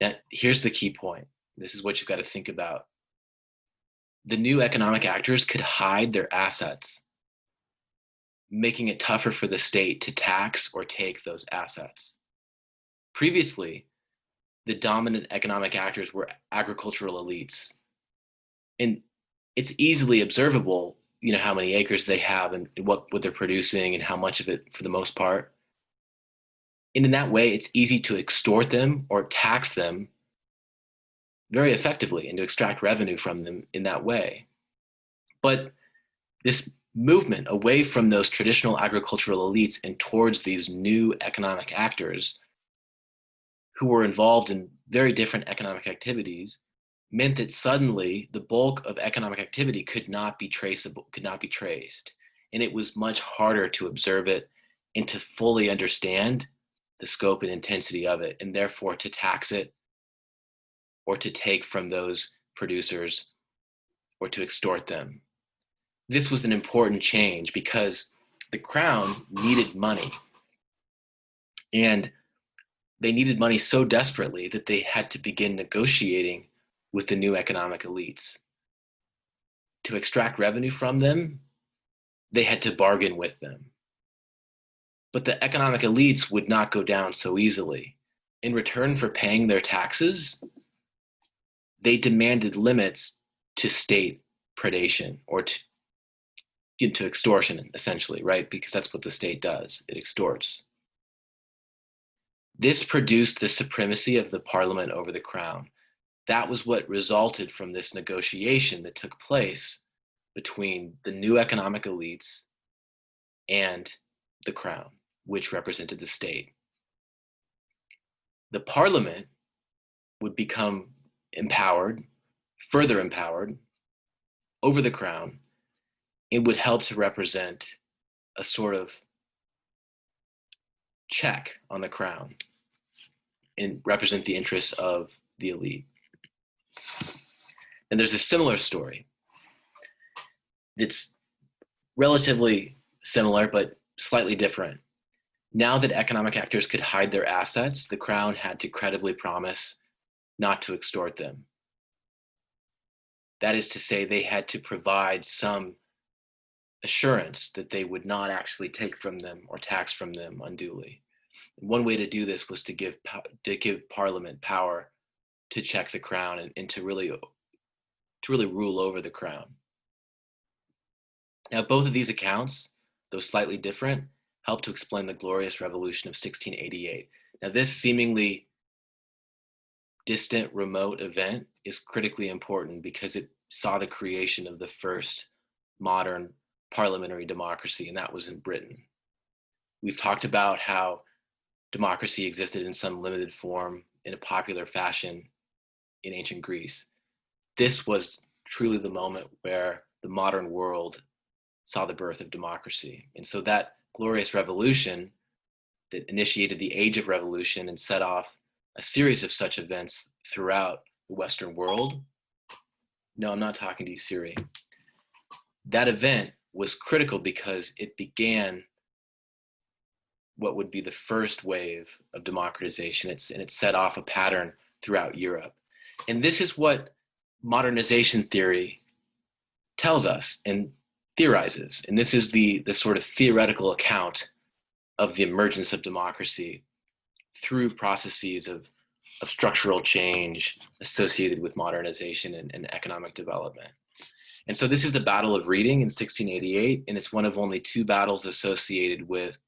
Now, here's the key point. This is what you've got to think about. The new economic actors could hide their assets, making it tougher for the state to tax or take those assets. Previously, the dominant economic actors were agricultural elites. And it's easily observable, how many acres they have and what they're producing and how much of it for the most part. And in that way, it's easy to extort them or tax them very effectively and to extract revenue from them in that way. But this movement away from those traditional agricultural elites and towards these new economic actors who were involved in very different economic activities meant that suddenly the bulk of economic activity could not be traceable, could not be traced. And it was much harder to observe it and to fully understand the scope and intensity of it, and therefore to tax it or to take from those producers or to extort them. This was an important change because the crown needed money. And they needed money so desperately that they had to begin negotiating with the new economic elites. To extract revenue from them, they had to bargain with them. But the economic elites would not go down so easily. In return for paying their taxes, they demanded limits to state predation or to extortion, essentially, right? Because that's what the state does, it extorts. This produced the supremacy of the parliament over the crown. That was what resulted from this negotiation that took place between the new economic elites and the crown, which represented the state. The parliament would become empowered, further empowered over the crown. It would help to represent a sort of check on the crown and represent the interests of the elite. And there's a similar story. It's relatively similar, but slightly different. Now that economic actors could hide their assets, the crown had to credibly promise not to extort them. That is to say, they had to provide some assurance that they would not actually take from them or tax from them unduly. And one way to do this was to give Parliament power to check the crown and to really rule over the crown. Now, both of these accounts, though slightly different, help to explain the Glorious Revolution of 1688. Now, this seemingly distant, remote event is critically important because it saw the creation of the first modern parliamentary democracy, and that was in Britain. We've talked about how democracy existed in some limited form in a popular fashion in ancient Greece. This was truly the moment where the modern world saw the birth of democracy. And so that glorious revolution that initiated the Age of Revolution and set off a series of such events throughout the Western world. No, I'm not talking to you, Siri. That event was critical because it began what would be the first wave of democratization. And it set off a pattern throughout Europe. And this is what modernization theory tells us and theorizes. And this is the sort of theoretical account of the emergence of democracy through processes of of structural change associated with modernization and economic development. And so this is the Battle of Reading in 1688, and it's one of only two battles associated with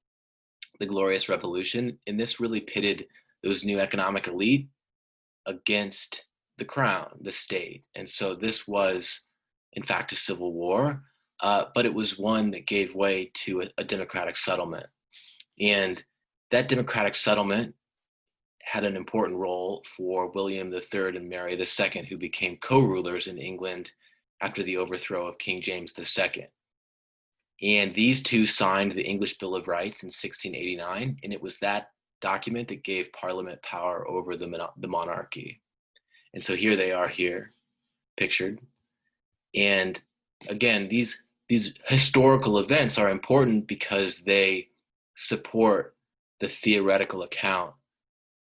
the Glorious Revolution. And this really pitted those new economic elite against the crown, the state. And so this was, in fact, a civil war, but it was one that gave way to a democratic settlement. And that democratic settlement had an important role for William III and Mary II, who became co-rulers in England after the overthrow of King James II. And these two signed the English Bill of Rights in 1689, and it was that document that gave Parliament power over the monarchy. And so here they are here, pictured. And again, these historical events are important because they support the theoretical account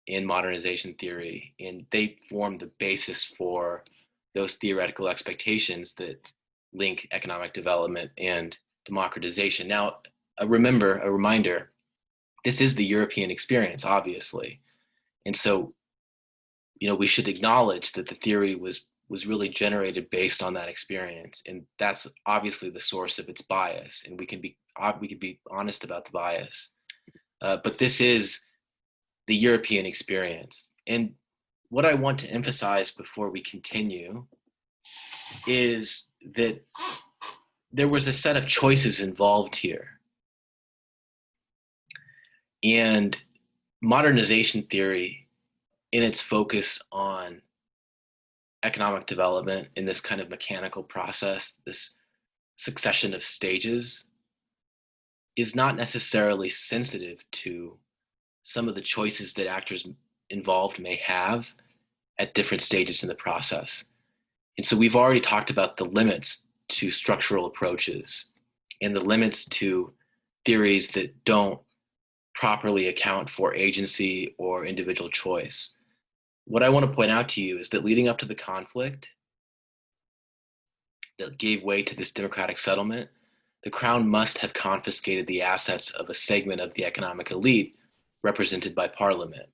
in modernization theory, and they form the basis for those theoretical expectations that link economic development and democratization. Now, a reminder, this is the European experience, obviously. And so, we should acknowledge that the theory was really generated based on that experience. And that's obviously the source of its bias. And we can be honest about the bias. But this is the European experience. And what I want to emphasize before we continue is that there was a set of choices involved here. And modernization theory, in its focus on economic development in this kind of mechanical process, this succession of stages, is not necessarily sensitive to some of the choices that actors involved may have at different stages in the process. And so we've already talked about the limits to structural approaches and the limits to theories that don't properly account for agency or individual choice. What I want to point out to you is that leading up to the conflict that gave way to this democratic settlement, the crown must have confiscated the assets of a segment of the economic elite represented by Parliament.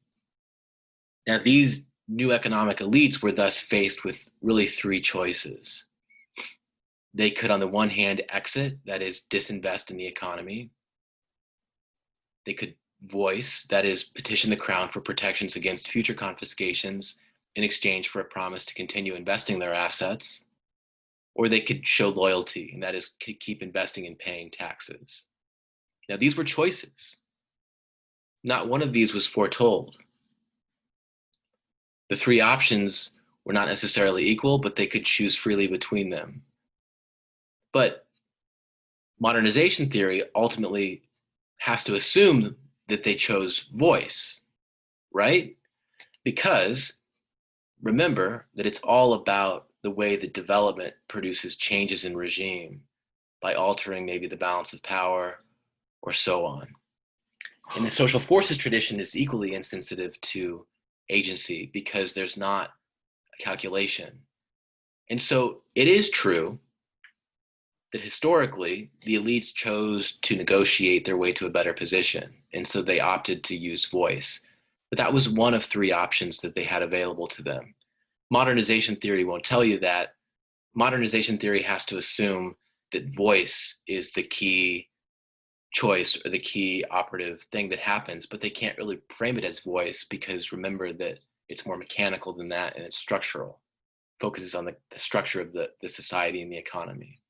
Now, these new economic elites were thus faced with really three choices. They could, on the one hand, exit, that is, disinvest in the economy. They could voice, that is, petition the crown for protections against future confiscations in exchange for a promise to continue investing their assets. Or they could show loyalty, and that is, keep investing and paying taxes. Now, these were choices. Not one of these was foretold. The three options were not necessarily equal, but they could choose freely between them. But modernization theory ultimately has to assume that they chose voice, right? Because remember that it's all about the way that development produces changes in regime by altering maybe the balance of power or so on. And the social forces tradition is equally insensitive to agency because there's not a calculation. And so it is true that historically the elites chose to negotiate their way to a better position. And so they opted to use voice. But that was one of three options that they had available to them. Modernization theory won't tell you that. Modernization theory has to assume that voice is the key choice or the key operative thing that happens, but they can't really frame it as voice because remember that it's more mechanical than that and it's structural. Focuses on the structure of the society and the economy.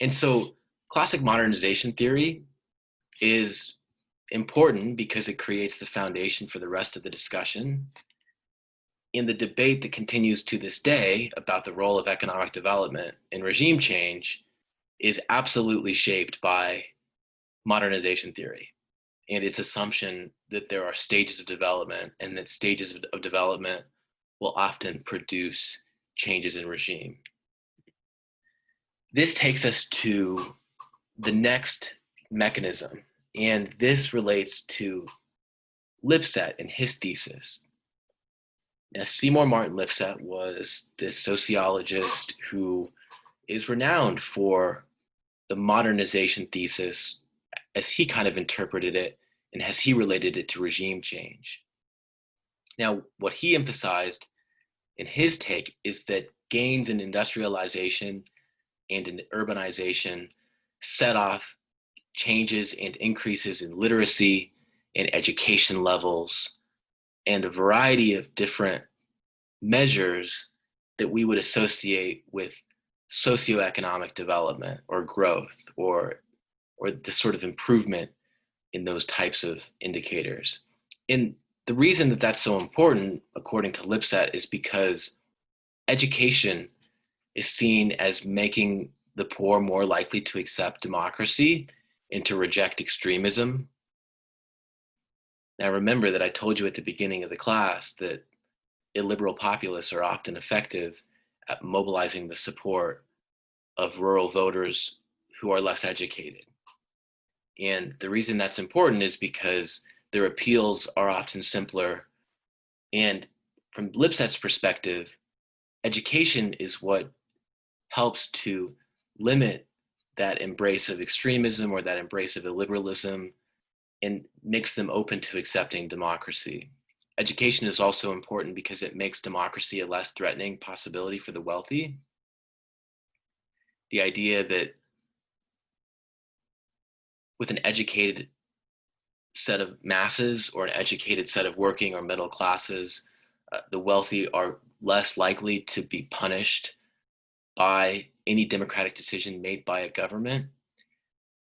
And so classic modernization theory is important because it creates the foundation for the rest of the discussion. In the debate that continues to this day about the role of economic development and regime change is absolutely shaped by modernization theory and its assumption that there are stages of development and that stages of development will often produce changes in regime. This takes us to the next mechanism, and this relates to Lipset and his thesis. Now, Seymour Martin Lipset was this sociologist who is renowned for the modernization thesis as he kind of interpreted it and as he related it to regime change. Now, what he emphasized in his take is that gains in industrialization and in urbanization set off changes and increases in literacy and education levels and a variety of different measures that we would associate with socioeconomic development or growth or the sort of improvement in those types of indicators. And the reason that that's so important, according to Lipset, is because education is seen as making the poor more likely to accept democracy and to reject extremism. Now, remember that I told you at the beginning of the class that illiberal populists are often effective at mobilizing the support of rural voters who are less educated. And the reason that's important is because their appeals are often simpler. And from Lipset's perspective, education is what helps to limit that embrace of extremism or that embrace of illiberalism and makes them open to accepting democracy. Education is also important because it makes democracy a less threatening possibility for the wealthy. The idea that with an educated set of masses or an educated set of working or middle classes, the wealthy are less likely to be punished by any democratic decision made by a government.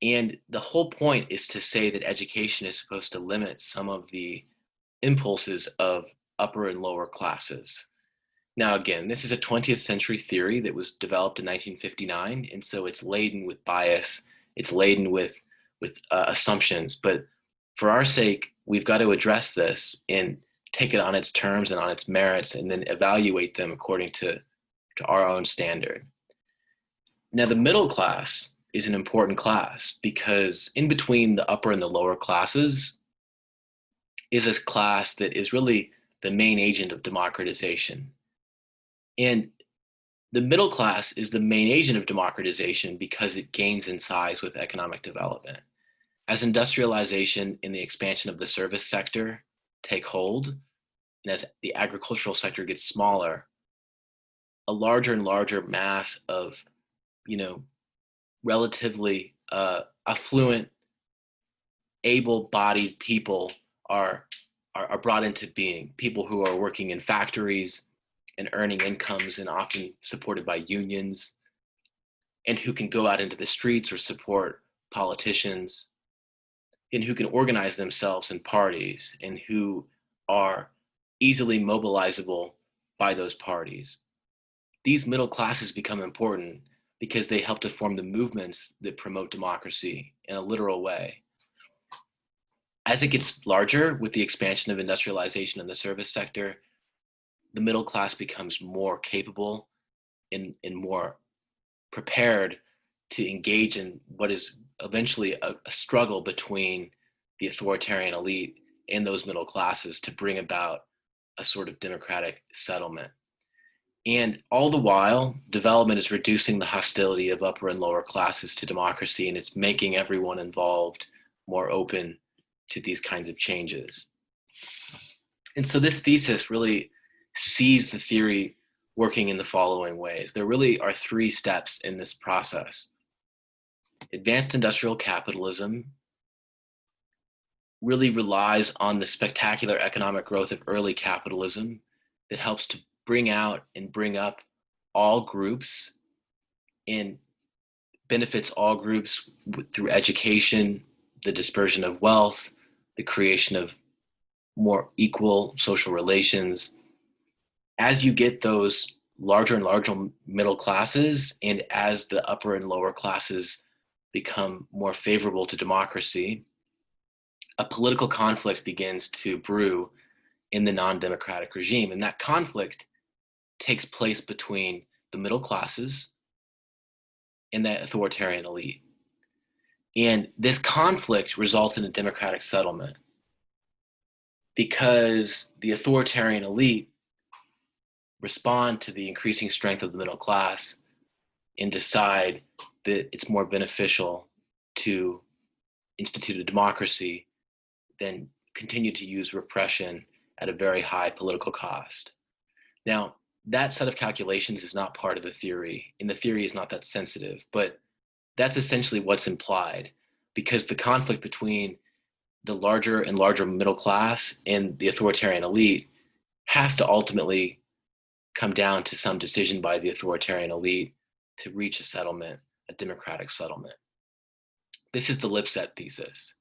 And the whole point is to say that education is supposed to limit some of the impulses of upper and lower classes. Now, again, this is a 20th century theory that was developed in 1959, and so it's laden with bias, it's laden with assumptions, but for our sake, we've got to address this and take it on its terms and on its merits and then evaluate them according to our own standard. Now, the middle class is an important class because in between the upper and the lower classes is a class that is really the main agent of democratization. And the middle class is the main agent of democratization because it gains in size with economic development. As industrialization and the expansion of the service sector take hold, and as the agricultural sector gets smaller, a larger and larger mass of, relatively affluent, able-bodied people are brought into being. People who are working in factories and earning incomes and often supported by unions, and who can go out into the streets or support politicians, and who can organize themselves in parties and who are easily mobilizable by those parties. These middle classes become important because they help to form the movements that promote democracy in a literal way. As it gets larger with the expansion of industrialization in the service sector, the middle class becomes more capable and more prepared to engage in what is eventually a struggle between the authoritarian elite and those middle classes to bring about a sort of democratic settlement. And all the while, development is reducing the hostility of upper and lower classes to democracy, and it's making everyone involved more open to these kinds of changes. And so this thesis really sees the theory working in the following ways. There really are three steps in this process. Advanced industrial capitalism really relies on the spectacular economic growth of early capitalism that helps to bring out and bring up all groups and benefits all groups through education, the dispersion of wealth, the creation of more equal social relations. As you get those larger and larger middle classes, and as the upper and lower classes become more favorable to democracy, a political conflict begins to brew in the non-democratic regime. And that conflict takes place between the middle classes and the authoritarian elite. And this conflict results in a democratic settlement because the authoritarian elite respond to the increasing strength of the middle class and decide that it's more beneficial to institute a democracy than continue to use repression at a very high political cost. Now, that set of calculations is not part of the theory, and the theory is not that sensitive, but that's essentially what's implied, because the conflict between the larger and larger middle class and the authoritarian elite has to ultimately come down to some decision by the authoritarian elite to reach a settlement, a democratic settlement. This is the Lipset thesis.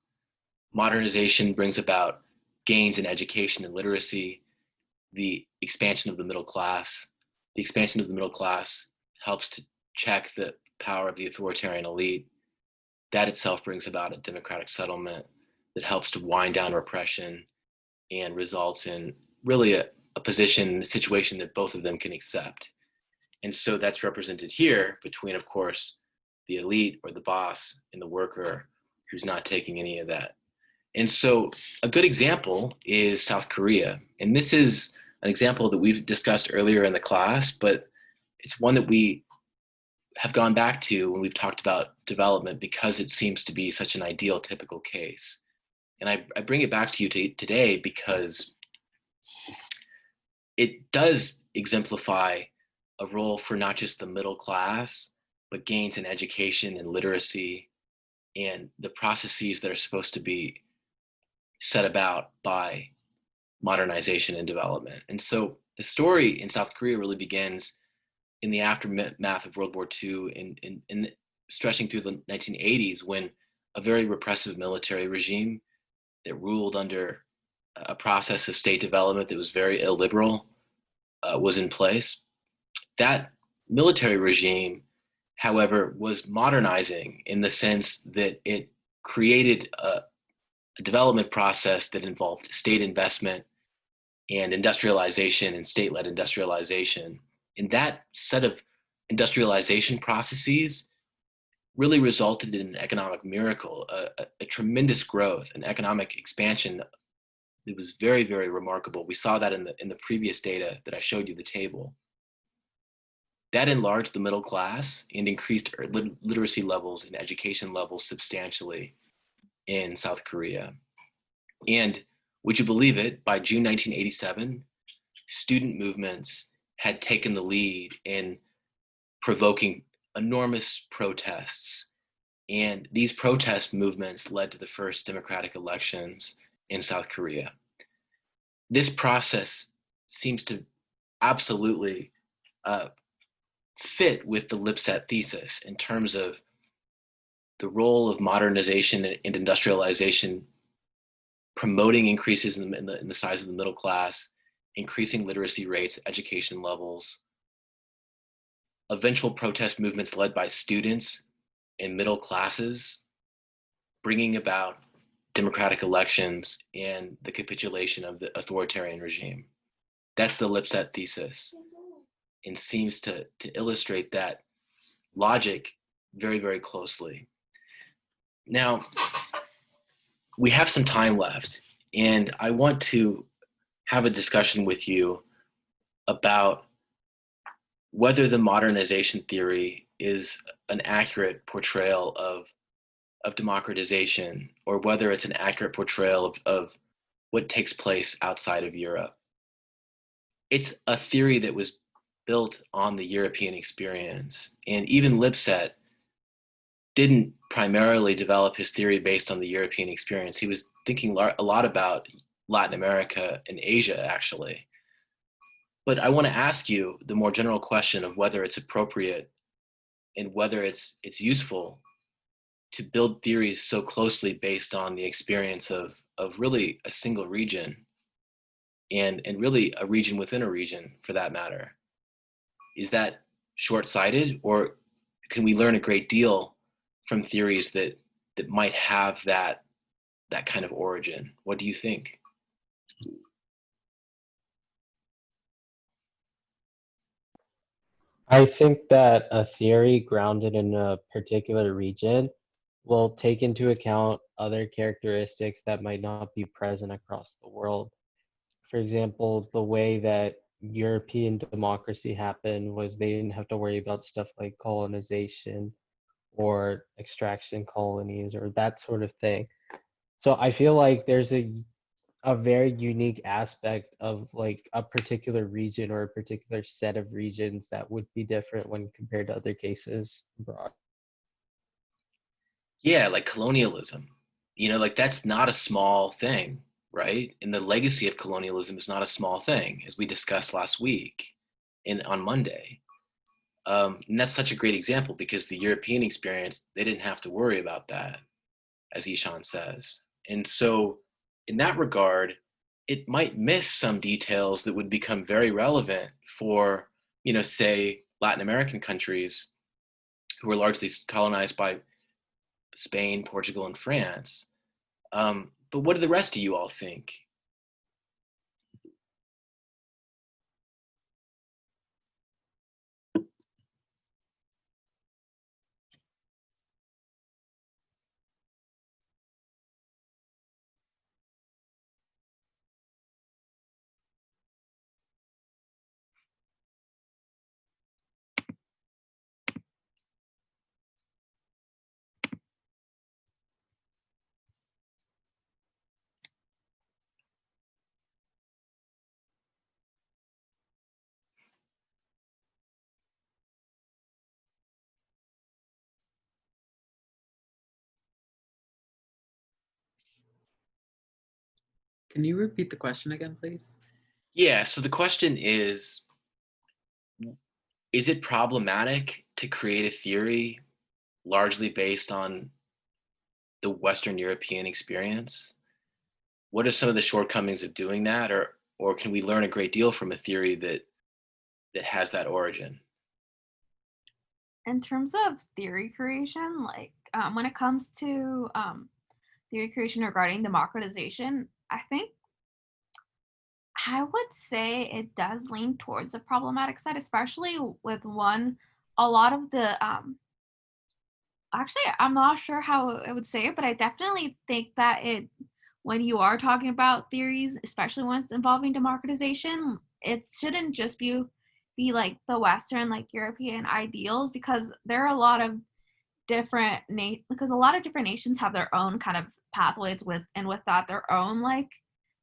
Modernization brings about gains in education and literacy, the expansion of the middle class. The expansion of the middle class helps to check the power of the authoritarian elite. That itself brings about a democratic settlement that helps to wind down repression and results in really a position, a situation that both of them can accept. And so that's represented here between, of course, the elite or the boss and the worker who's not taking any of that. And so a good example is South Korea. And this is an example that we've discussed earlier in the class, but it's one that we have gone back to when we've talked about development because it seems to be such an ideal, typical case. And I bring it back to you today because it does exemplify a role for not just the middle class, but gains in education and literacy and the processes that are supposed to be set about by modernization and development. And so the story in South Korea really begins in the aftermath of World War II and stretching through the 1980s when a very repressive military regime that ruled under a process of state development that was very illiberal was in place. That military regime, however, was modernizing in the sense that it created a development process that involved state investment and industrialization and state-led industrialization. And that set of industrialization processes really resulted in an economic miracle, a tremendous growth, an economic expansion that was very, very remarkable. We saw that in the previous data that I showed you the table. That enlarged the middle class and increased literacy levels and education levels substantially in South Korea. And would you believe it, by June 1987, student movements had taken the lead in provoking enormous protests. And these protest movements led to the first democratic elections in South Korea. This process seems to absolutely fit with the Lipset thesis in terms of the role of modernization and industrialization, promoting increases in the size of the middle class, increasing literacy rates, education levels, eventual protest movements led by students and middle classes, bringing about democratic elections and the capitulation of the authoritarian regime. That's the Lipset thesis, and seems to illustrate that logic very, very closely. Now, we have some time left, and I want to have a discussion with you about whether the modernization theory is an accurate portrayal of democratization, or whether it's an accurate portrayal of what takes place outside of Europe. It's a theory that was built on the European experience, and even Lipset didn't primarily develop his theory based on the European experience. He was thinking a lot about Latin America and Asia, actually. But I want to ask you the more general question of whether it's appropriate and whether it's useful to build theories so closely based on the experience of really a single region and really a region within a region, for that matter. Is that short-sighted, or can we learn a great deal from theories that might have that kind of origin? What do you think? I think that a theory grounded in a particular region will take into account other characteristics that might not be present across the world. For example, the way that European democracy happened was they didn't have to worry about stuff like colonization or extraction colonies or that sort of thing. So I feel like there's a a very unique aspect of like a particular region or a particular set of regions that would be different when compared to other cases abroad. Yeah, like colonialism. Like that's not a small thing, right? And the legacy of colonialism is not a small thing, as we discussed last week on Monday. And that's such a great example because the European experience, they didn't have to worry about that, as Ishan says. And so, in that regard, it might miss some details that would become very relevant for, say, Latin American countries who were largely colonized by Spain, Portugal, and France. But what do the rest of you all think? Can you repeat the question again, please? Yeah, so the question is it problematic to create a theory largely based on the Western European experience? What are some of the shortcomings of doing that, or can we learn a great deal from a theory that has that origin? In terms of theory creation, like when it comes to theory creation regarding democratization, I think I would say it does lean towards the problematic side, especially with a lot of the actually, I'm not sure how I would say it, but I definitely think that when you are talking about theories, especially when it's involving democratization, it shouldn't just be like the Western, like European ideals, because there are a lot of because a lot of different nations have their own kind of pathways with that their own like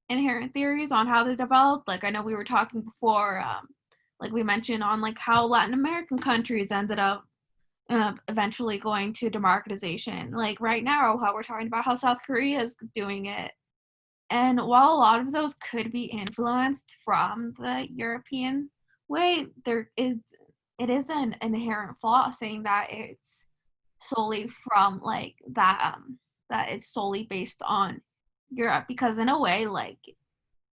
inherent theories on how they developed. Like I know we were talking before, like we mentioned on like how Latin American countries ended up eventually going to democratization. Like right now, how we're talking about how South Korea is doing it. And while a lot of those could be influenced from the European way, it is an inherent flaw saying that it's solely from like that it's solely based on Europe, because in a way, like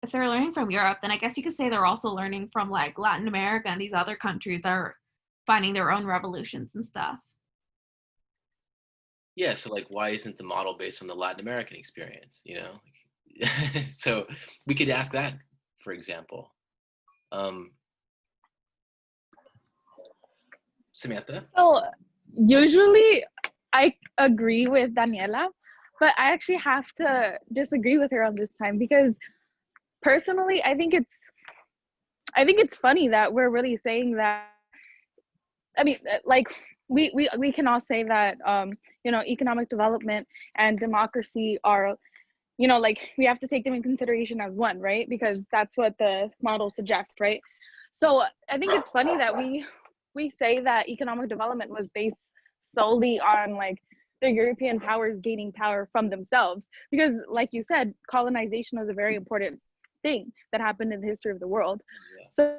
if they're learning from Europe, then I guess you could say they're also learning from like Latin America and these other countries that are finding their own revolutions and stuff. Yeah, so like, why isn't the model based on the Latin American experience? So we could ask that, for example. Samantha? So usually I agree with Daniela, but I actually have to disagree with her on this time because personally I think it's funny that we're really saying that. I mean, like we can all say that economic development and democracy are, like we have to take them in consideration as one, right? Because that's what the model suggests, right? So I think it's funny that we say that economic development was based solely on like the European powers gaining power from themselves, because like you said, colonization was a very important thing that happened in the history of the world. Yeah. So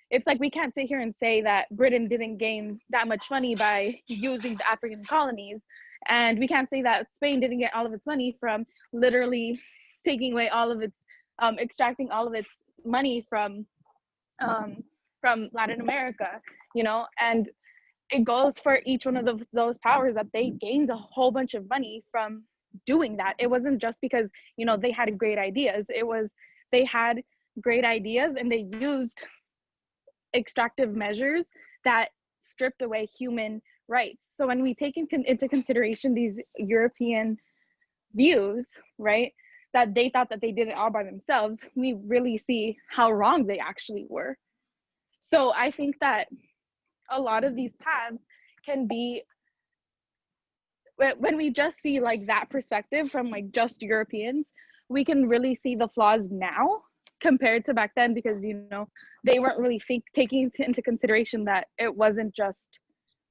it's like we can't sit here and say that Britain didn't gain that much money by using the African colonies, and we can't say that Spain didn't get all of its money from literally taking away all of its extracting all of its money from Latin America, and it goes for each one of those powers that they gained a whole bunch of money from doing that. It wasn't just because they had great ideas. It was they had great ideas and they used extractive measures that stripped away human rights. So when we take into consideration these European views, right, that they thought that they did it all by themselves, we really see how wrong they actually were. So I think that a lot of these paths can be, when we just see like that perspective from like just Europeans, we can really see the flaws now compared to back then, because they weren't really taking into consideration that it wasn't just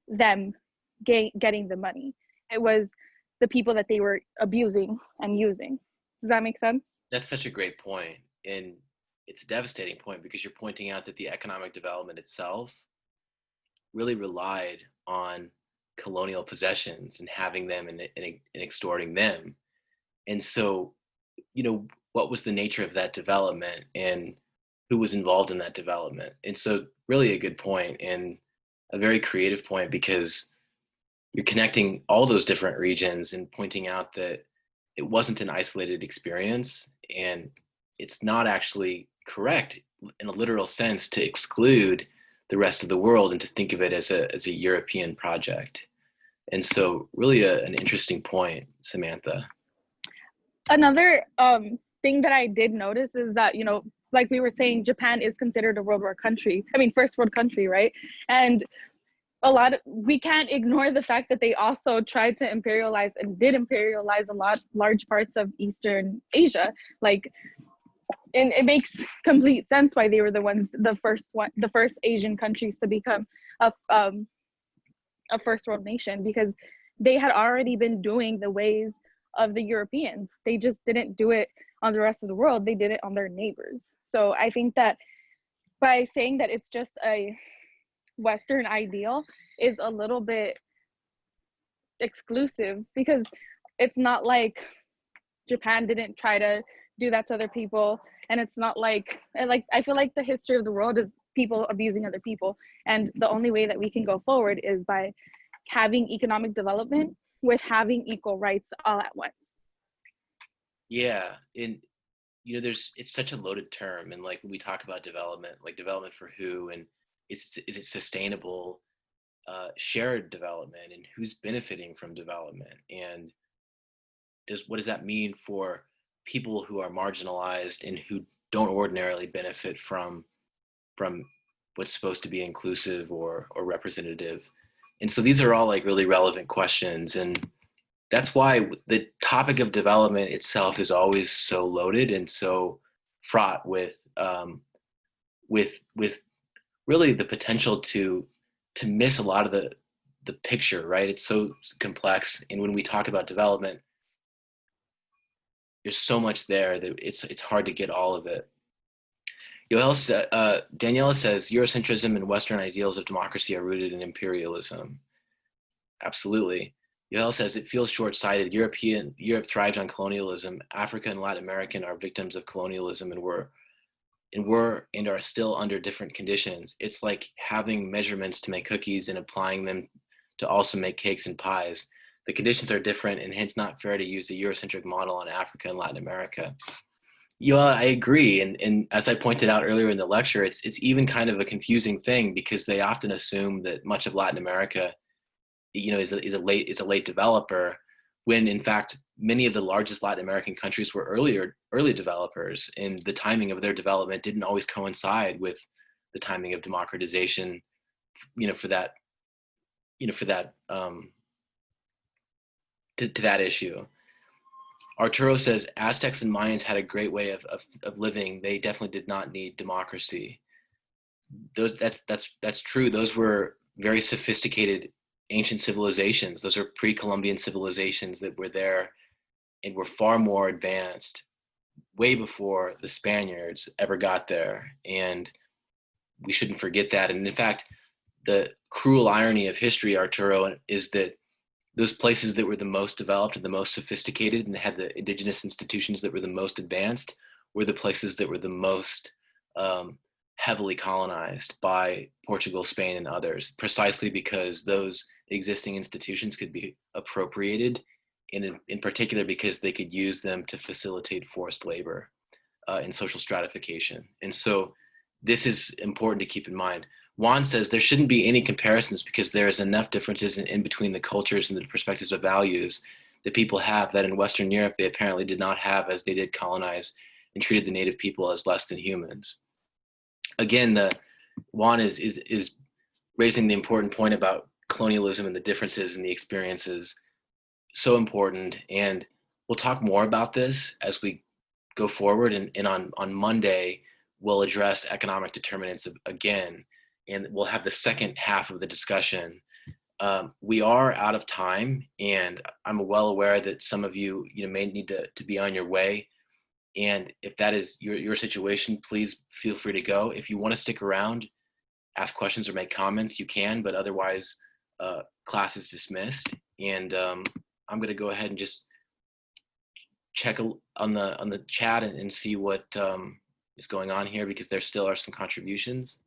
them getting the money. It was the people that they were abusing and using. Does that make sense? That's such a great point. And it's a devastating point because you're pointing out that the economic development itself really relied on colonial possessions and having them and extorting them. And so, what was the nature of that development and who was involved in that development? And so, really a good point and a very creative point, because you're connecting all those different regions and pointing out that it wasn't an isolated experience, and it's not actually correct in a literal sense to exclude the rest of the world and to think of it as a European project. And so really an interesting point, Samantha. Another thing that I did notice is that, like we were saying, Japan is considered a first world country, right? And we can't ignore the fact that they also tried to imperialize and did imperialize large parts of Eastern Asia. And it makes complete sense why they were the first Asian countries to become a first world nation, because they had already been doing the ways of the Europeans. They just didn't do it on the rest of the world. They did it on their neighbors. So I think that by saying that it's just a Western ideal is a little bit exclusive, because it's not like Japan didn't try to do that to other people. And it's not I feel like the history of the world is people abusing other people. And the only way that we can go forward is by having economic development with having equal rights all at once. Yeah. And, it's such a loaded term. And when we talk about development, development for who, and is it sustainable, shared development, and who's benefiting from development? And what does that mean for people who are marginalized and who don't ordinarily benefit from what's supposed to be inclusive or representative? And so these are all really relevant questions, and that's why the topic of development itself is always so loaded and so fraught with really the potential to miss a lot of the picture, right? It's so complex, and when we talk about development, there's so much there that it's hard to get all of it. Daniela says Eurocentrism and Western ideals of democracy are rooted in imperialism. Absolutely. Yoel says it feels short-sighted. Europe thrives on colonialism. Africa and Latin American are victims of colonialism and were and are still under different conditions. It's like having measurements to make cookies and applying them to also make cakes and pies. The conditions are different, and hence not fair to use the Eurocentric model on Africa and Latin America. I agree. And as I pointed out earlier in the lecture, it's even kind of a confusing thing, because they often assume that much of Latin America, is a late developer, when in fact many of the largest Latin American countries were early developers, and the timing of their development didn't always coincide with the timing of democratization, for that to that issue. Arturo says Aztecs and Mayans had a great way of living. They definitely did not need democracy. That's true. Those were very sophisticated ancient civilizations. Those are pre-Columbian civilizations that were there and were far more advanced way before the Spaniards ever got there. And we shouldn't forget that. And in fact, the cruel irony of history, Arturo, is that those places that were the most developed and the most sophisticated and had the indigenous institutions that were the most advanced were the places that were the most heavily colonized by Portugal, Spain, and others, precisely because those existing institutions could be appropriated, and in particular because they could use them to facilitate forced labor and social stratification. And so this is important to keep in mind. Juan says there shouldn't be any comparisons because there is enough differences in between the cultures and the perspectives of values that people have that in Western Europe they apparently did not have, as they did colonize and treated the native people as less than humans. Again, Juan is raising the important point about colonialism and the differences in the experiences. So important, and we'll talk more about this as we go forward, and on Monday, we'll address economic determinants again, and we'll have the second half of the discussion. We are out of time, and I'm well aware that some of you may need to be on your way. And if that is your situation, please feel free to go. If you want to stick around, ask questions or make comments, you can, but otherwise, class is dismissed. And I'm going to go ahead and just check on the chat and see what is going on here, because there still are some contributions.